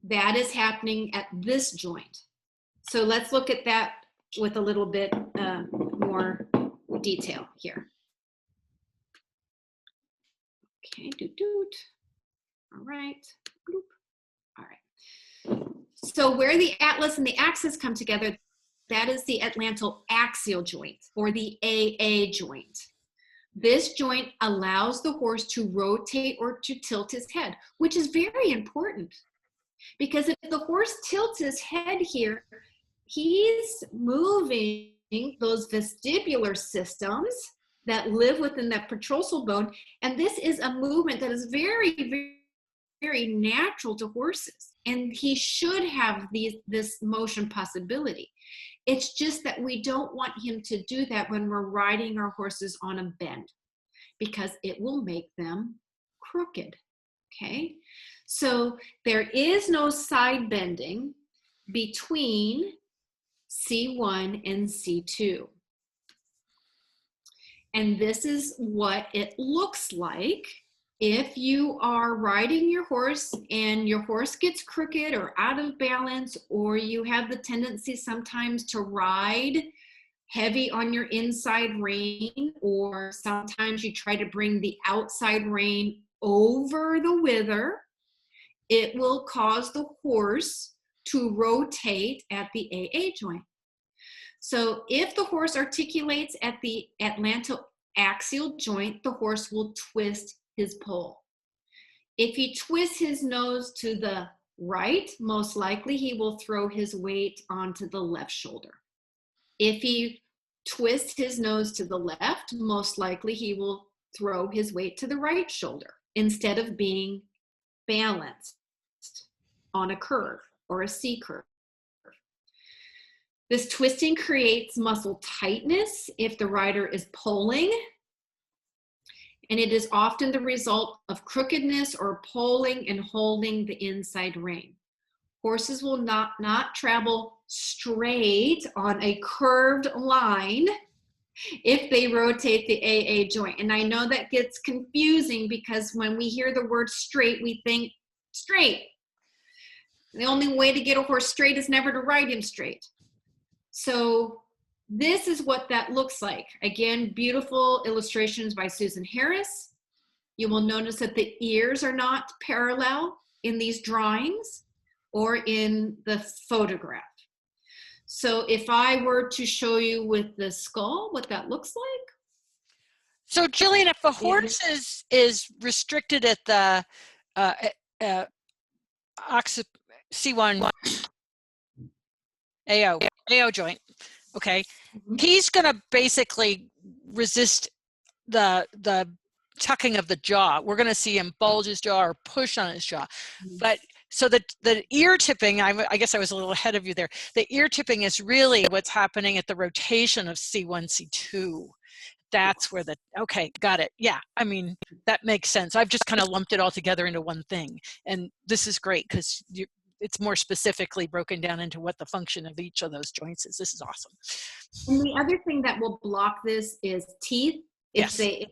that is happening at this joint. So let's look at that with a little bit more detail here. Okay, doot. All right. Bloop. All right. So where the atlas and the axis come together, that is the Atlanto-Axial joint, or the AA joint. This joint allows the horse to rotate or to tilt his head, which is very important. Because if the horse tilts his head here, he's moving those vestibular systems that live within that petrosal bone. And this is a movement that is very, very, very natural to horses, and he should have this motion possibility. It's just that we don't want him to do that when we're riding our horses on a bend, because it will make them crooked, okay? So there is no side bending between C1 and C2. And this is what it looks like if you are riding your horse and your horse gets crooked or out of balance, or you have the tendency sometimes to ride heavy on your inside rein, or sometimes you try to bring the outside rein over the wither. It will cause the horse to rotate at the AA joint. So if the horse articulates at the Atlanto-Axial joint, the horse will twist his poll. If he twists his nose to the right, most likely he will throw his weight onto the left shoulder. If he twists his nose to the left, most likely he will throw his weight to the right shoulder instead of being balanced on a curve or a C curve. This twisting creates muscle tightness if the rider is pulling, and it is often the result of crookedness or pulling and holding the inside rein. Horses will not travel straight on a curved line if they rotate the AA joint. And I know that gets confusing because when we hear the word straight, we think straight. The only way to get a horse straight is never to ride him straight. So this is what that looks like. Again, beautiful illustrations by Susan Harris. You will notice that the ears are not parallel in these drawings or in the photograph. So if I were to show you with the skull what that looks like. So Jillian, if a horse is restricted at the C1 AO joint, okay, he's going to basically resist the tucking of the jaw. We're going to see him bulge his jaw or push on his jaw. But so the ear tipping, I guess I was a little ahead of you there. The ear tipping is really what's happening at the rotation of C1, C2. That's where okay, got it. Yeah, I mean, that makes sense. I've just kind of lumped it all together into one thing. And this is great because it's more specifically broken down into what the function of each of those joints is. This is awesome. And the other thing that will block this is teeth. If they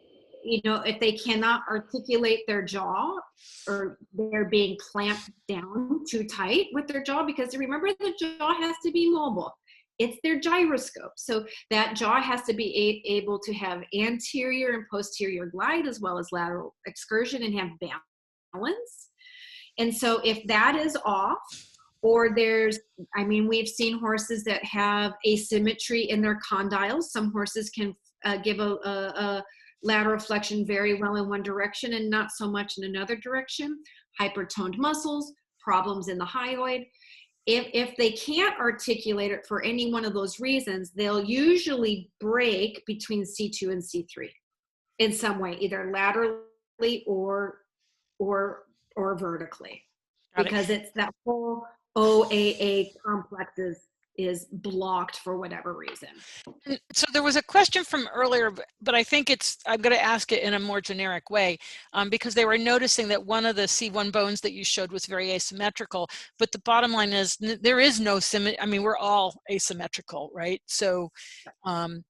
cannot articulate their jaw, or they're being clamped down too tight with their jaw, because remember, the jaw has to be mobile. It's their gyroscope. So that jaw has to be able to have anterior and posterior glide as well as lateral excursion and have balance. And so if that is off, or we've seen horses that have asymmetry in their condyles. Some horses can give a lateral flexion very well in one direction and not so much in another direction. Hypertoned muscles, problems in the hyoid. If they can't articulate it for any one of those reasons, they'll usually break between C2 and C3 in some way, either laterally or vertically, because it's that whole OAA complex is blocked for whatever reason. So there was a question from earlier, but I think I'm going to ask it in a more generic way, because they were noticing that one of the C1 bones that you showed was very asymmetrical, but the bottom line is there is no symmetry. I mean, we're all asymmetrical, right? So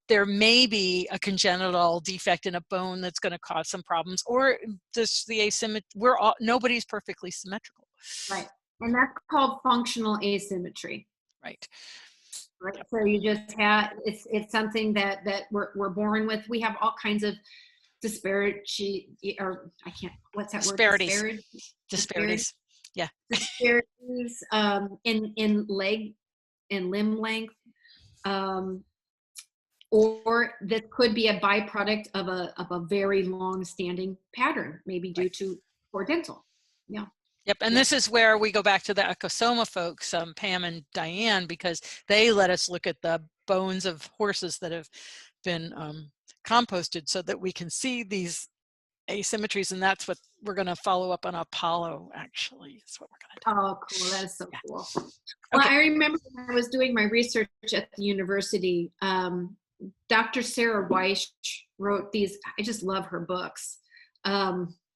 there may be a congenital defect in a bone that's going to cause some problems, or just the asymmetry. Nobody's perfectly symmetrical. Right. And that's called functional asymmetry. Right. Right. So you just have, it's something that we're born with. We have all kinds of disparity, or what's that word? Disparities. Yeah. Disparities in leg and limb length. Or that could be a byproduct of a very long standing pattern, maybe due to poor dental. Yeah. Yep, and this is where we go back to the Ecosoma folks, Pam and Diane, because they let us look at the bones of horses that have been composted so that we can see these asymmetries, and that's what we're going to follow up on Apollo, actually. That's what we're going to do. Oh, cool. That is so cool. Okay. Well, I remember when I was doing my research at the university, Dr. Sarah Weiss wrote these, I just love her books.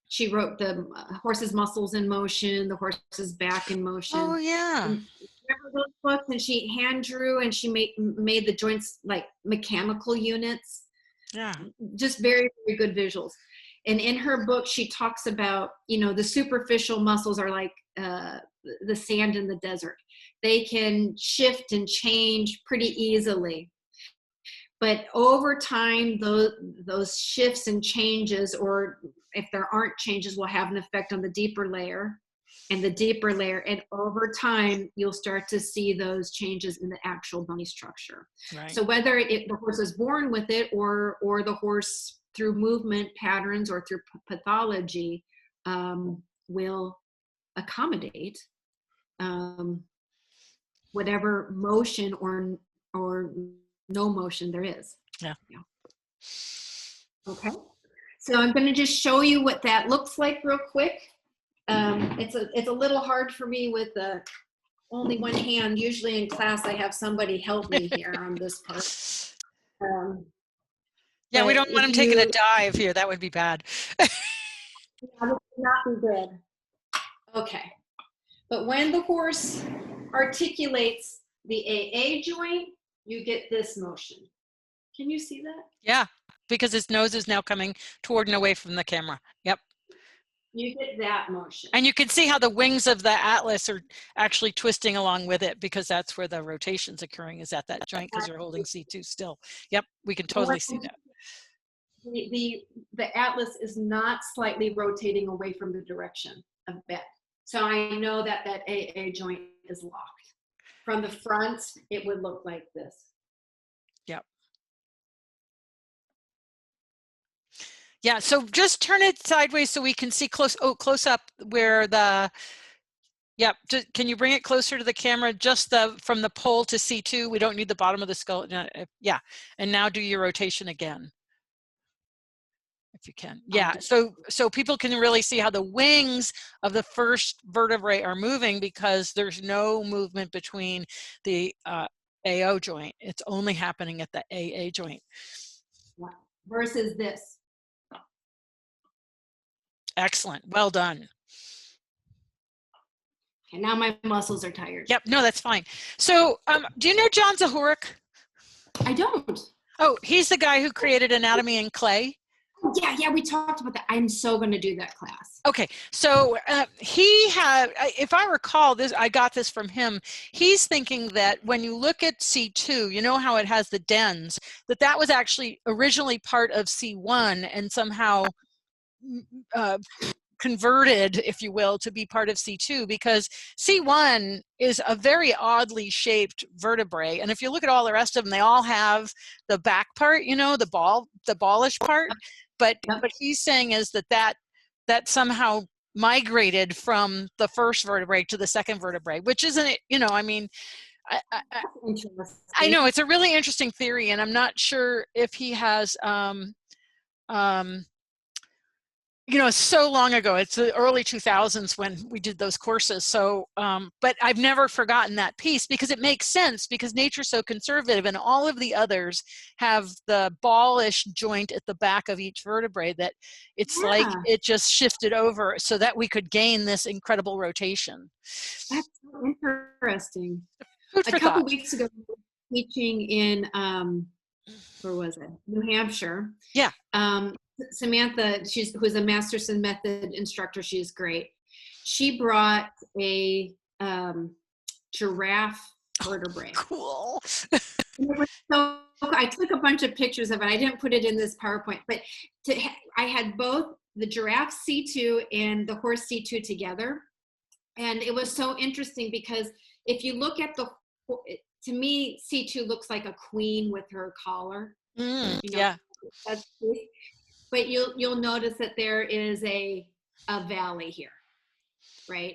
She wrote the horse's muscles in motion, the horse's back in motion. Oh, yeah. And remember those books? And she hand drew and she made the joints like mechanical units. Yeah. Just very, very good visuals. And in her book, she talks about, you know, the superficial muscles are like the sand in the desert. They can shift and change pretty easily. But over time, those shifts and changes, or if there aren't changes, will have an effect on the deeper layer and the deeper layer. And over time, you'll start to see those changes in the actual bony structure. Right. So whether the horse is born with it or the horse through movement patterns or through pathology will accommodate whatever motion or no motion there is. Yeah. Okay. So I'm going to just show you what that looks like real quick. It's a little hard for me with only one hand. Usually in class I have somebody help me here on this part. Yeah, we don't want him taking a dive here. That would be bad. That would not be good. Okay. But when the horse articulates the AA joint, you get this motion. Can you see that? Yeah, because his nose is now coming toward and away from the camera. Yep. You get that motion. And you can see how the wings of the atlas are actually twisting along with it, because that's where the rotation's occurring, is at that joint, because you're holding C2 still. Yep, we can totally see that. The atlas is not slightly rotating away from the direction of bed. So I know that AA joint is locked. From the front, it would look like this. Yep. Yeah, so just turn it sideways so we can see close up where the, yep, can you bring it closer to the camera, just from the pole to C2? We don't need the bottom of the skull. Yeah, and now do your rotation again, if you can. Yeah, so people can really see how the wings of the first vertebrae are moving, because there's no movement between the AO joint. It's only happening at the AA joint. Yeah. Versus this. Excellent, well done. And now my muscles are tired. Yep, no, that's fine. So do you know John Zahorik? I don't. Oh, he's the guy who created Anatomy in Clay. Yeah, we talked about that. I'm so going to do that class. Okay, so he had, if I recall this, I got this from him. He's thinking that when you look at C2, you know how it has the dens, that was actually originally part of C1 and somehow converted, if you will, to be part of C2, because C1 is a very oddly shaped vertebrae. And if you look at all the rest of them, they all have the back part, you know, the ballish part. But what he's saying is that somehow migrated from the first vertebrae to the second vertebrae, which isn't, you know, I mean, I know it's a really interesting theory, and I'm not sure if he has, you know, so long ago, it's the early 2000s when we did those courses. So, but I've never forgotten that piece, because it makes sense, because nature's so conservative, and all of the others have the ballish joint at the back of each vertebrae, that it's like it just shifted over so that we could gain this incredible rotation. That's so interesting. Food for a couple thought. Weeks ago, teaching in, where was it? New Hampshire. Yeah. Samantha, who's a Masterson method instructor, she's great. She brought a giraffe vertebrae. Cool. So I took a bunch of pictures of it. I didn't put it in this PowerPoint, but I had both the giraffe C2 and the horse C2 together. And it was so interesting, because if you look at to me, C2 looks like a queen with her collar. You know, yeah. But you'll notice that there is a valley here, right?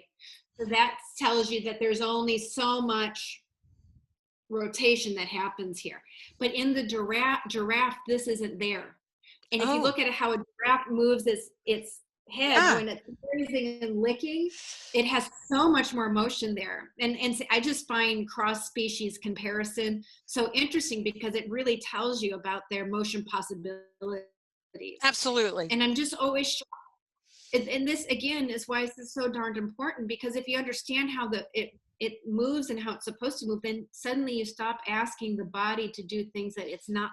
So that tells you that there's only so much rotation that happens here. But in the giraffe, this isn't there. And if you Oh, look at how a giraffe moves its head yeah. when it's grazing and licking, it has so much more motion there. And I just find cross-species comparison so interesting because it really tells you about their motion possibilities. Absolutely. And I'm just always shocked. And this again is why this is so darned important, because if you understand how it moves and how it's supposed to move, then suddenly you stop asking the body to do things that it's not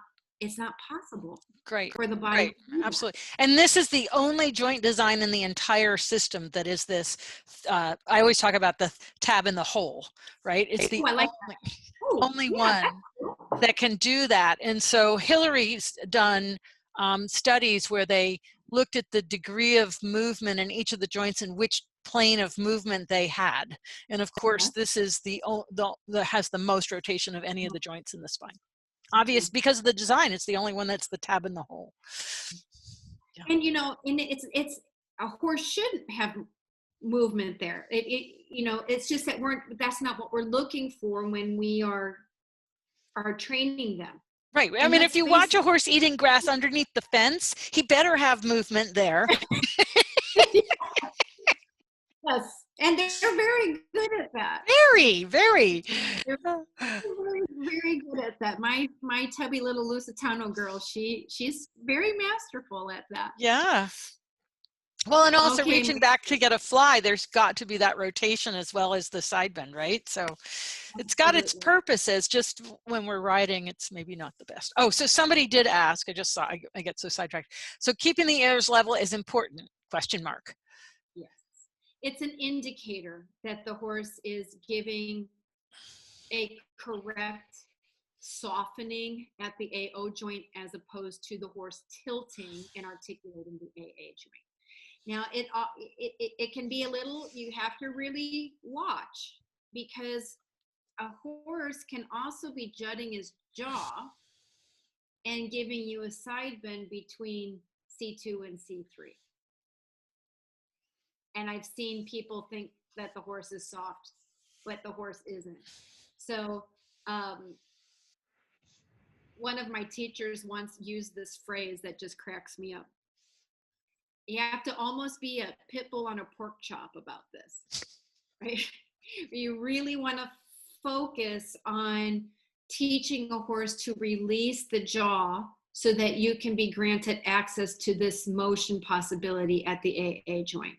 possible Great. for the body Great. to do that. Absolutely. And this is the only joint design in the entire system that is this. I always talk about the tab in the hole, right? It's the I like only one that can do that. And so Hillary's done studies where they looked at the degree of movement in each of the joints and which plane of movement they had. And of course, this is the has the most rotation of any of the joints in the spine. Obvious because of the design, it's the only one that's the tab in the hole. Yeah. And and it's a horse shouldn't have movement there. It's just that that's not what we're looking for when we are training them. Right. I mean, if you watch a horse eating grass underneath the fence, he better have movement there. Yes. And they're very good at that. Very, very. They're very, very good at that. My tubby little Lusitano girl, she's very masterful at that. Yeah. Well, and also reaching back to get a fly, there's got to be that rotation as well as the side bend, right? So it's got its purposes, just when we're riding, it's maybe not the best. Oh, so somebody did ask, I just saw, I get so sidetracked. So keeping the ears level is important, question mark. Yes. It's an indicator that the horse is giving a correct softening at the AO joint as opposed to the horse tilting and articulating the AA joint. Now, it can be a little, you have to really watch, because a horse can also be jutting his jaw and giving you a side bend between C2 and C3. And I've seen people think that the horse is soft, but the horse isn't. So one of my teachers once used this phrase that just cracks me up. You have to almost be a pit bull on a pork chop about this, right? You really want to focus on teaching a horse to release the jaw so that you can be granted access to this motion possibility at the AA joint.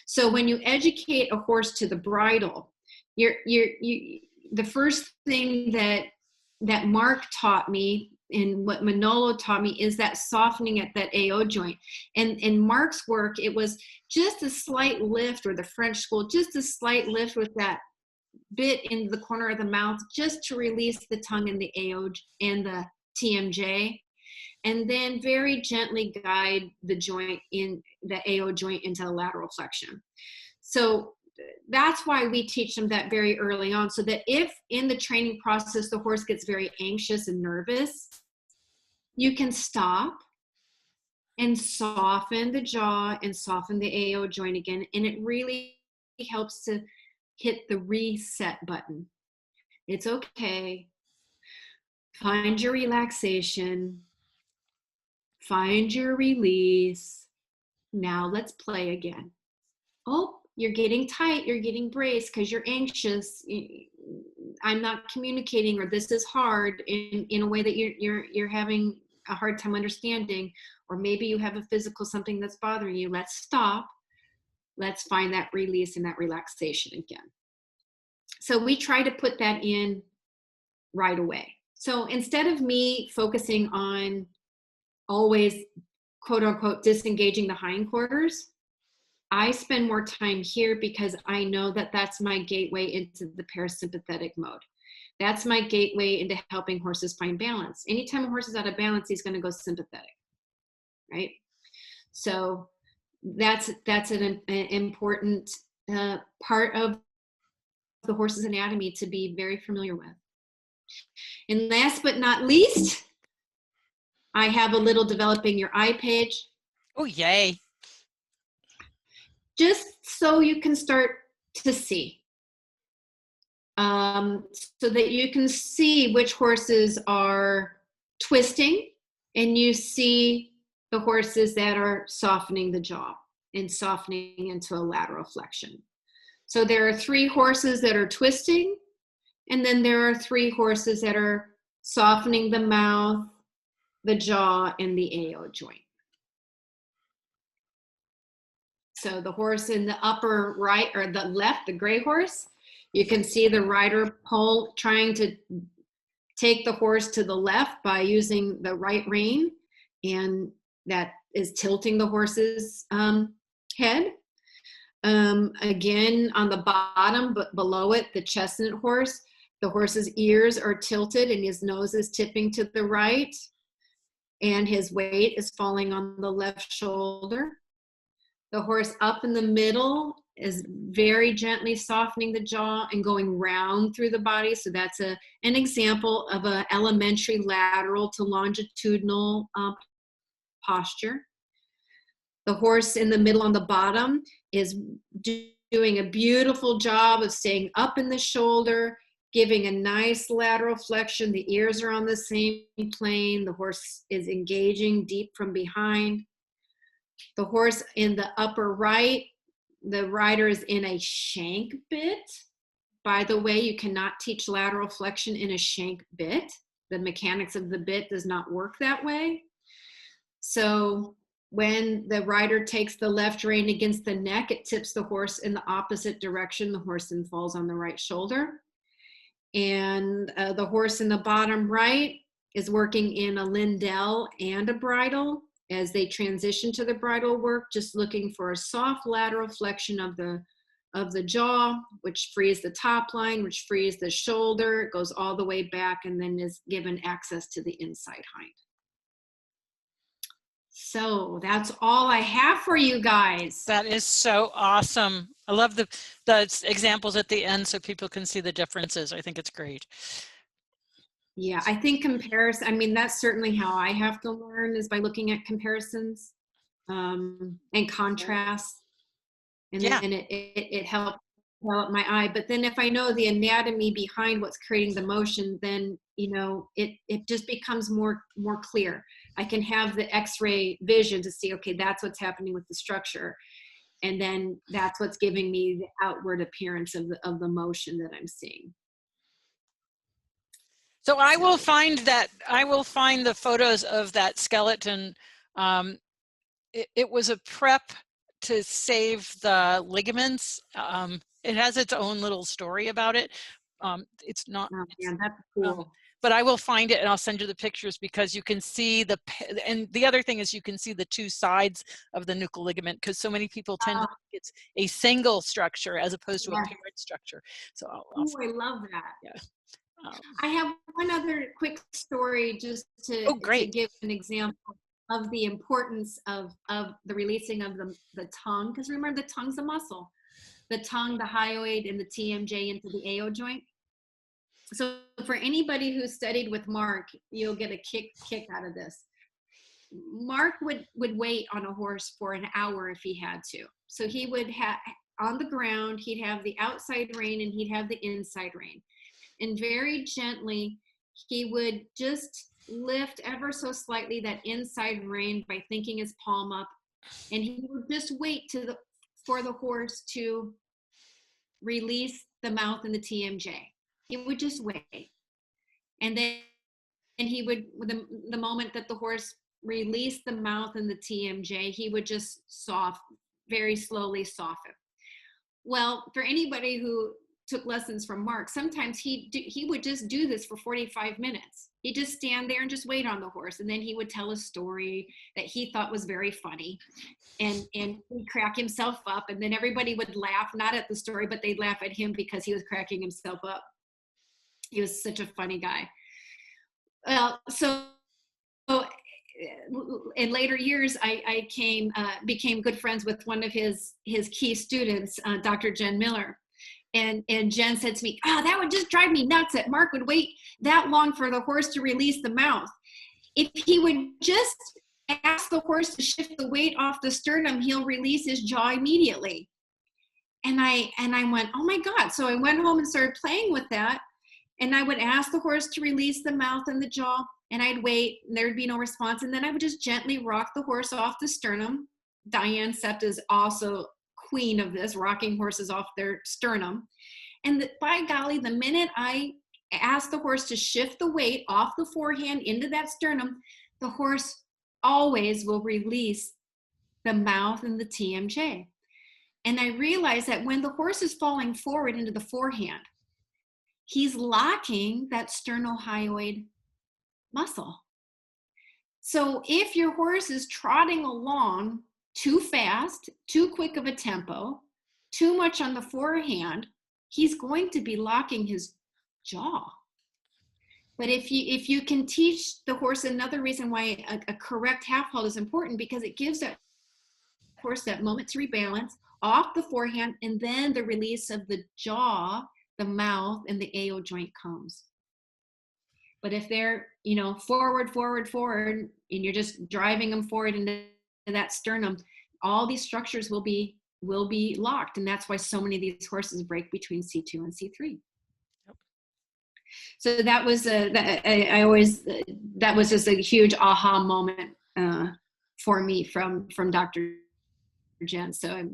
So when you educate a horse to the bridle, the first thing that Mark taught me and what Manolo taught me is that softening at that AO joint. And in Mark's work, it was just a slight lift, or the French school, just a slight lift with that bit in the corner of the mouth, just to release the tongue in the AO and the TMJ. And then very gently guide the joint in the AO joint into the lateral flexion. So that's why we teach them that very early on, so that if in the training process the horse gets very anxious and nervous, you can stop and soften the jaw and soften the AO joint again. And it really helps to hit the reset button. It's okay. Find your relaxation. Find your release. Now let's play again. Oh, you're getting tight. You're getting braced because you're anxious. I'm not communicating, or this is hard in a way that you're having a hard time understanding, or maybe you have a physical something that's bothering you. Let's stop. Let's find that release and that relaxation again. So we try to put that in right away. So instead of me focusing on always, quote unquote, disengaging the hindquarters, I spend more time here because I know that that's my gateway into the parasympathetic mode. That's my gateway into helping horses find balance. Anytime a horse is out of balance, he's going to go sympathetic, right? So that's an important part of the horse's anatomy to be very familiar with. And last but not least, I have a little developing your eye page. Oh, yay. Just so you can start to see. So that you can see which horses are twisting, and you see the horses that are softening the jaw and softening into a lateral flexion. So there are 3 horses that are twisting, and then there are 3 horses that are softening the mouth, the jaw, and the AO joint. So the horse in the upper right, or the left, the gray horse, you can see the rider trying to take the horse to the left by using the right rein, and that is tilting the horse's head. Again, on the bottom, but below it, the chestnut horse, the horse's ears are tilted and his nose is tipping to the right, and his weight is falling on the left shoulder. The horse up in the middle is very gently softening the jaw and going round through the body. So that's an example of an elementary lateral to longitudinal posture. The horse in the middle on the bottom is doing a beautiful job of staying up in the shoulder, giving a nice lateral flexion. The ears are on the same plane. The horse is engaging deep from behind. The horse in the upper right, the rider is in a shank bit. By the way, you cannot teach lateral flexion in a shank bit. The mechanics of the bit does not work that way. So when the rider takes the left rein against the neck, it tips the horse in the opposite direction. The horse then falls on the right shoulder. And the horse in the bottom right is working in a lindell and a bridle. As they transition to the bridle work, just looking for a soft lateral flexion of the jaw, which frees the top line, which frees the shoulder, it goes all the way back, and then is given access to the inside hind. So that's all I have for you guys. That is so awesome. I love the examples at the end so people can see the differences. I think it's great. Yeah, I think comparison, I mean, that's certainly how I have to learn, is by looking at comparisons and contrasts. And yeah. then it helps develop my eye. But then if I know the anatomy behind what's creating the motion, then, you know, it just becomes more clear. I can have the X-ray vision to see, okay, that's what's happening with the structure. And then that's what's giving me the outward appearance of the motion that I'm seeing. So I will find the photos of that skeleton. It was a prep to save the ligaments. It has its own little story about it. It's not. Oh, yeah, that's cool. But I will find it and I'll send you the pictures, because you can see and the other thing is you can see the 2 sides of the nuchal ligament, because so many people tend to think it's a single structure as opposed to a parent structure. So I love that. Yeah. I have one other quick story just to give an example of the importance of the releasing of the tongue, because remember, the tongue's a muscle. The tongue, the hyoid, and the TMJ into the AO joint. So for anybody who studied with Mark, you'll get a kick out of this. Mark would wait on a horse for an hour if he had to. So he would have, on the ground, he'd have the outside rein and he'd have the inside rein. And very gently, he would just lift ever so slightly that inside rein by thinking his palm up. And he would just wait for the horse to release the mouth and the TMJ. He would just wait. And then he would, the moment that the horse released the mouth and the TMJ, he would just very slowly soften. Well, for anybody who took lessons from Mark, sometimes he would just do this for 45 minutes. He'd just stand there and just wait on the horse, and then he would tell a story that he thought was very funny, and he'd crack himself up, and then everybody would laugh, not at the story, but they'd laugh at him because he was cracking himself up. He was such a funny guy. Well, so in later years, I became good friends with one of his key students, Dr. Jen Miller. And Jen said to me, that would just drive me nuts that Mark would wait that long for the horse to release the mouth. If he would just ask the horse to shift the weight off the sternum, he'll release his jaw immediately. And I went, oh my God. So I went home and started playing with that. And I would ask the horse to release the mouth and the jaw, and I'd wait, and there'd be no response. And then I would just gently rock the horse off the sternum. Diane Sept is also queen of this, rocking horses off their sternum. And by golly, the minute I ask the horse to shift the weight off the forehand into that sternum, the horse always will release the mouth and the TMJ. And I realized that when the horse is falling forward into the forehand, he's locking that sternohyoid muscle. So if your horse is trotting along too fast, too quick of a tempo, too much on the forehand, he's going to be locking his jaw. But if you can teach the horse, another reason why a correct half halt is important, because it gives that horse that moment to rebalance off the forehand, and then the release of the jaw, the mouth, and the AO joint comes. But if they're, forward, and you're just driving them forward into that sternum, all these structures will be locked. And that's why so many of these horses break between C2 and C3. Yep. So that was that was just a huge aha moment for me from Dr. Jen. So I,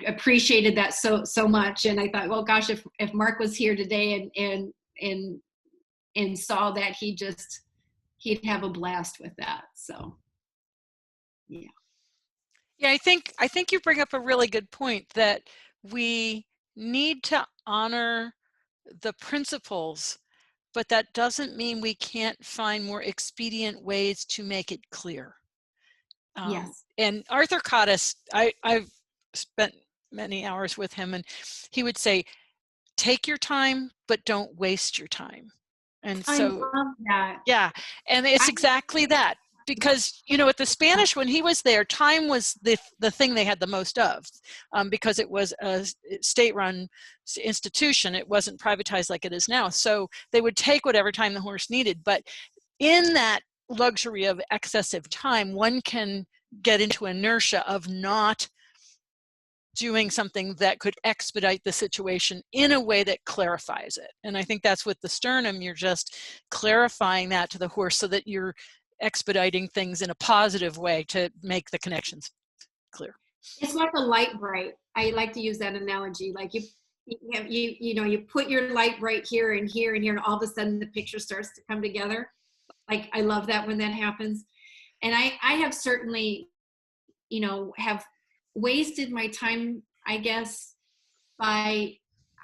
appreciated that so much. And I thought, well, gosh, if Mark was here today and saw that, he'd have a blast with that. So, yeah. Yeah, I think you bring up a really good point, that we need to honor the principles, but that doesn't mean we can't find more expedient ways to make it clear. Yes. And Arthur Cottis, I've spent many hours with him, and he would say, take your time, but don't waste your time. And so, I love that. Yeah, and it's exactly that. Because, with the Spanish, when he was there, time was the thing they had the most of, because it was a state-run institution. It wasn't privatized like it is now. So they would take whatever time the horse needed. But in that luxury of excessive time, one can get into inertia of not doing something that could expedite the situation in a way that clarifies it. And I think that's with the sternum, you're just clarifying that to the horse so that you're expediting things in a positive way to make the connections clear. It's like a light bright. I like to use that analogy. Like you put your light bright here and here and here, and all of a sudden the picture starts to come together. Like, I love that when that happens. And I have certainly, have wasted my time, I guess, by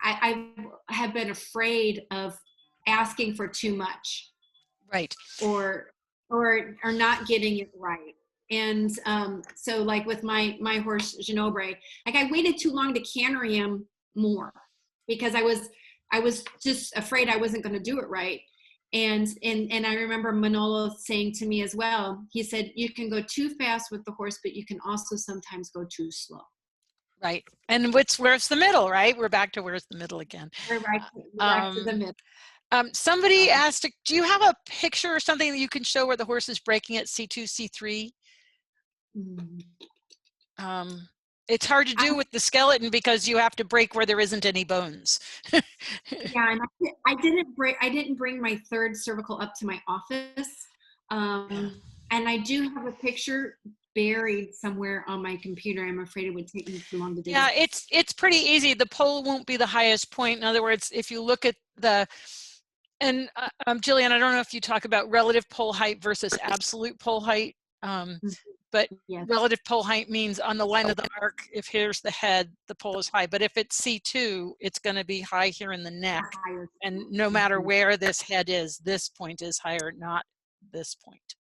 I have been afraid of asking for too much, right, or not getting it right. And so, like with my horse Ginobili, like, I waited too long to canter him more because I was just afraid I wasn't going to do it right. And I remember Manolo saying to me as well, he said, you can go too fast with the horse, but you can also sometimes go too slow. Right. And where's the middle, right? We're back to where's the middle again. We're back to the middle. Somebody asked, do you have a picture or something that you can show where the horse is breaking at C2, C3? It's hard to do with the skeleton because you have to break where there isn't any bones. Yeah, and I didn't bring my third cervical up to my office. And I do have a picture buried somewhere on my computer. I'm afraid it would take me too long to do. Yeah, it's pretty easy. The pole won't be the highest point. In other words, if you look at and Jillian, I don't know if you talk about relative pole height versus absolute pole height. But yes. Relative pole height means on the line of the arc, if here's the head, the pole is high. But if it's C2, it's going to be high here in the neck. And no matter where this head is, this point is higher, not this point.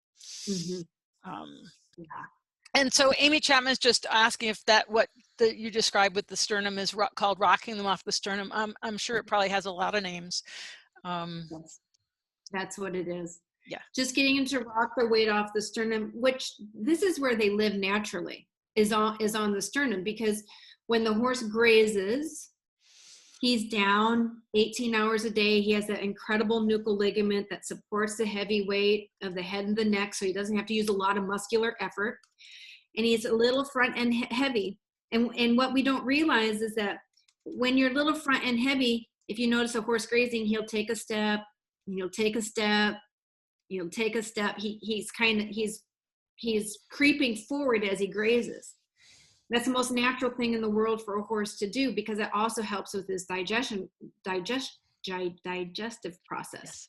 And so Amy Chapman is just asking if what you described with the sternum is called rocking them off the sternum. I'm sure it probably has a lot of names. That's what it is. Yeah. Just getting them to rock their weight off the sternum, which this is where they live naturally, is on the sternum, because when the horse grazes, he's down 18 hours a day. He has that incredible nuchal ligament that supports the heavy weight of the head and the neck, so he doesn't have to use a lot of muscular effort. And he's a little front end heavy. And what we don't realize is that when you're little front end heavy, if you notice a horse grazing, he'll take a step, he'll take a step, he'll take a step. He's creeping forward as he grazes. That's the most natural thing in the world for a horse to do, because it also helps with his digestive process. Yes.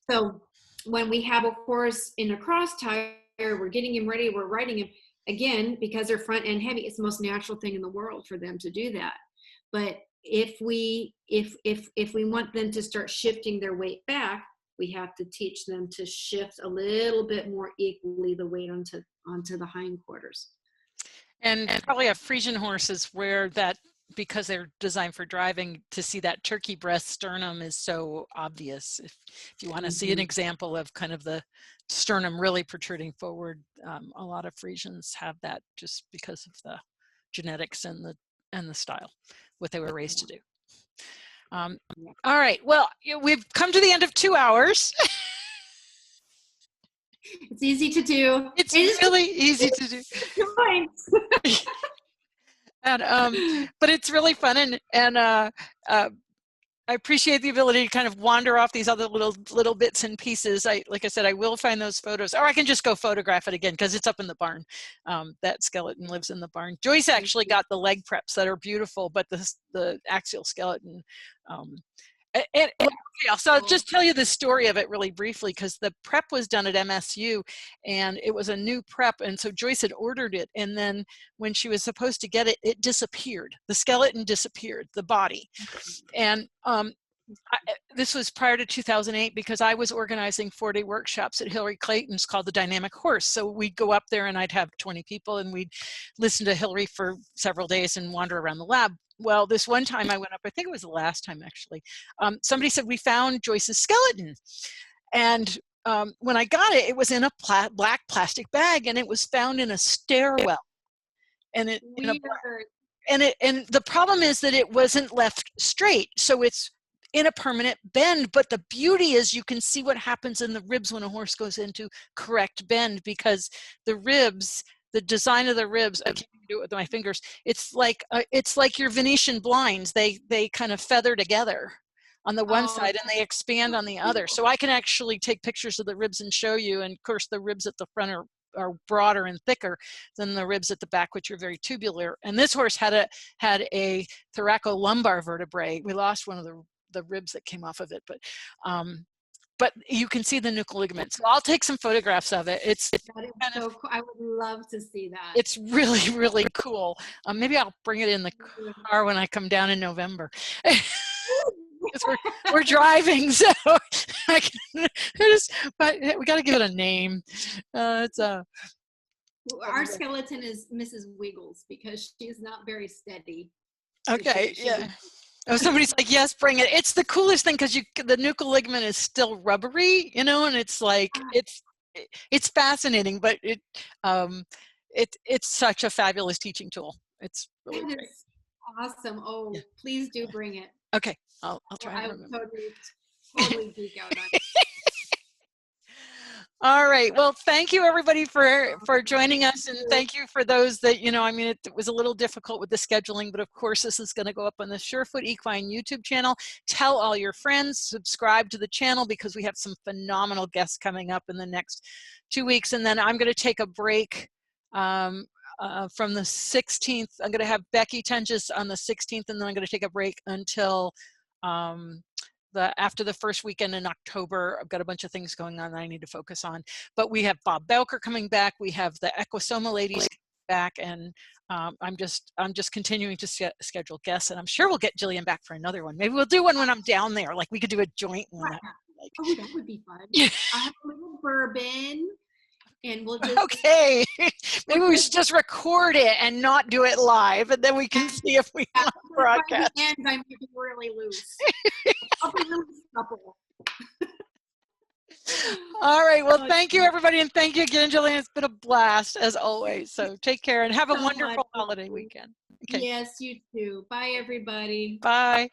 So when we have a horse in a cross tire, we're getting him ready, we're riding him, again, because they're front end heavy, it's the most natural thing in the world for them to do that. But if we want them to start shifting their weight back, we have to teach them to shift a little bit more equally the weight onto the hindquarters. And probably a Frisian horse is where that, because they're designed for driving, to see that turkey breast sternum is so obvious. If you want to see an example of kind of the sternum really protruding forward, a lot of Frisians have that just because of the genetics and the style, what they were raised to do. All right, well, we've come to the end of 2 hours. It's easy to do. It's really easy to do. And but it's really fun, and I appreciate the ability to kind of wander off these other little bits and pieces. Like I said, I will find those photos, or I can just go photograph it again because it's up in the barn. That skeleton lives in the barn. Joyce actually got the leg preps that are beautiful, but the axial skeleton. So I'll just tell you the story of it really briefly, because the prep was done at MSU and it was a new prep, and so Joyce had ordered it, and then when she was supposed to get it, it disappeared. The skeleton disappeared, the body. And this was prior to 2008, because I was organizing 4-day workshops at Hillary Clayton's called the Dynamic Horse. So we'd go up there and I'd have 20 people and we'd listen to Hillary for several days and wander around the lab. Well, this one time I went up, I think it was the last time actually, somebody said, we found Joyce's skeleton. And when I got it, it was in a black plastic bag, and it was found in a stairwell. And and the problem is that it wasn't left straight. So it's in a permanent bend, but the beauty is you can see what happens in the ribs when a horse goes into correct bend, because the ribs, the design of the ribs, I can't do it with my fingers. It's like your Venetian blinds. They kind of feather together on the one side and they expand on the other. So I can actually take pictures of the ribs and show you. And of course the ribs at the front are broader and thicker than the ribs at the back, which are very tubular. And this horse had a thoracolumbar vertebrae. We lost one of the ribs that came off of it, but you can see the nuchal ligament. So I'll take some photographs of it. That is so cool. I would love to see that. It's really, really cool. Maybe I'll bring it in the car when I come down in November. we're driving, so but we got to give it a name. Our skeleton is Mrs. Wiggles, because she's not very steady. Okay, yeah. Oh, somebody's like, yes, bring it. It's the coolest thing, because the nuchal ligament is still rubbery, and it's like, it's fascinating, but it's such a fabulous teaching tool. It's really great. Awesome. Oh, yeah. Please do bring it. Okay, I'll try. I would totally geek out on it. All right. Well, thank you everybody for joining us, and thank you for those that, I mean, it was a little difficult with the scheduling, but of course this is going to go up on the Surefoot Equine YouTube channel. Tell all your friends, subscribe to the channel, because we have some phenomenal guests coming up in the next 2 weeks. And then I'm going to take a break from the 16th. I'm going to have Becky Tenges on the 16th, and then I'm going to take a break until after the first weekend in October. I've got a bunch of things going on that I need to focus on. But we have Bob Belker coming back. We have the Equisoma ladies back, and I'm just continuing to schedule guests, and I'm sure we'll get Jillian back for another one. Maybe we'll do one when I'm down there. Like we could do a joint one. That would be fun. I have a little bourbon. And we'll just okay. Maybe we should just record it and not do it live, and then we can see if we want to broadcast. And I'm getting really loose. I'll be loose couple. All right. Well, thank you everybody, and thank you again, Jillian. It's been a blast as always. So take care and have a wonderful holiday weekend. Okay. Yes, you too. Bye, everybody. Bye.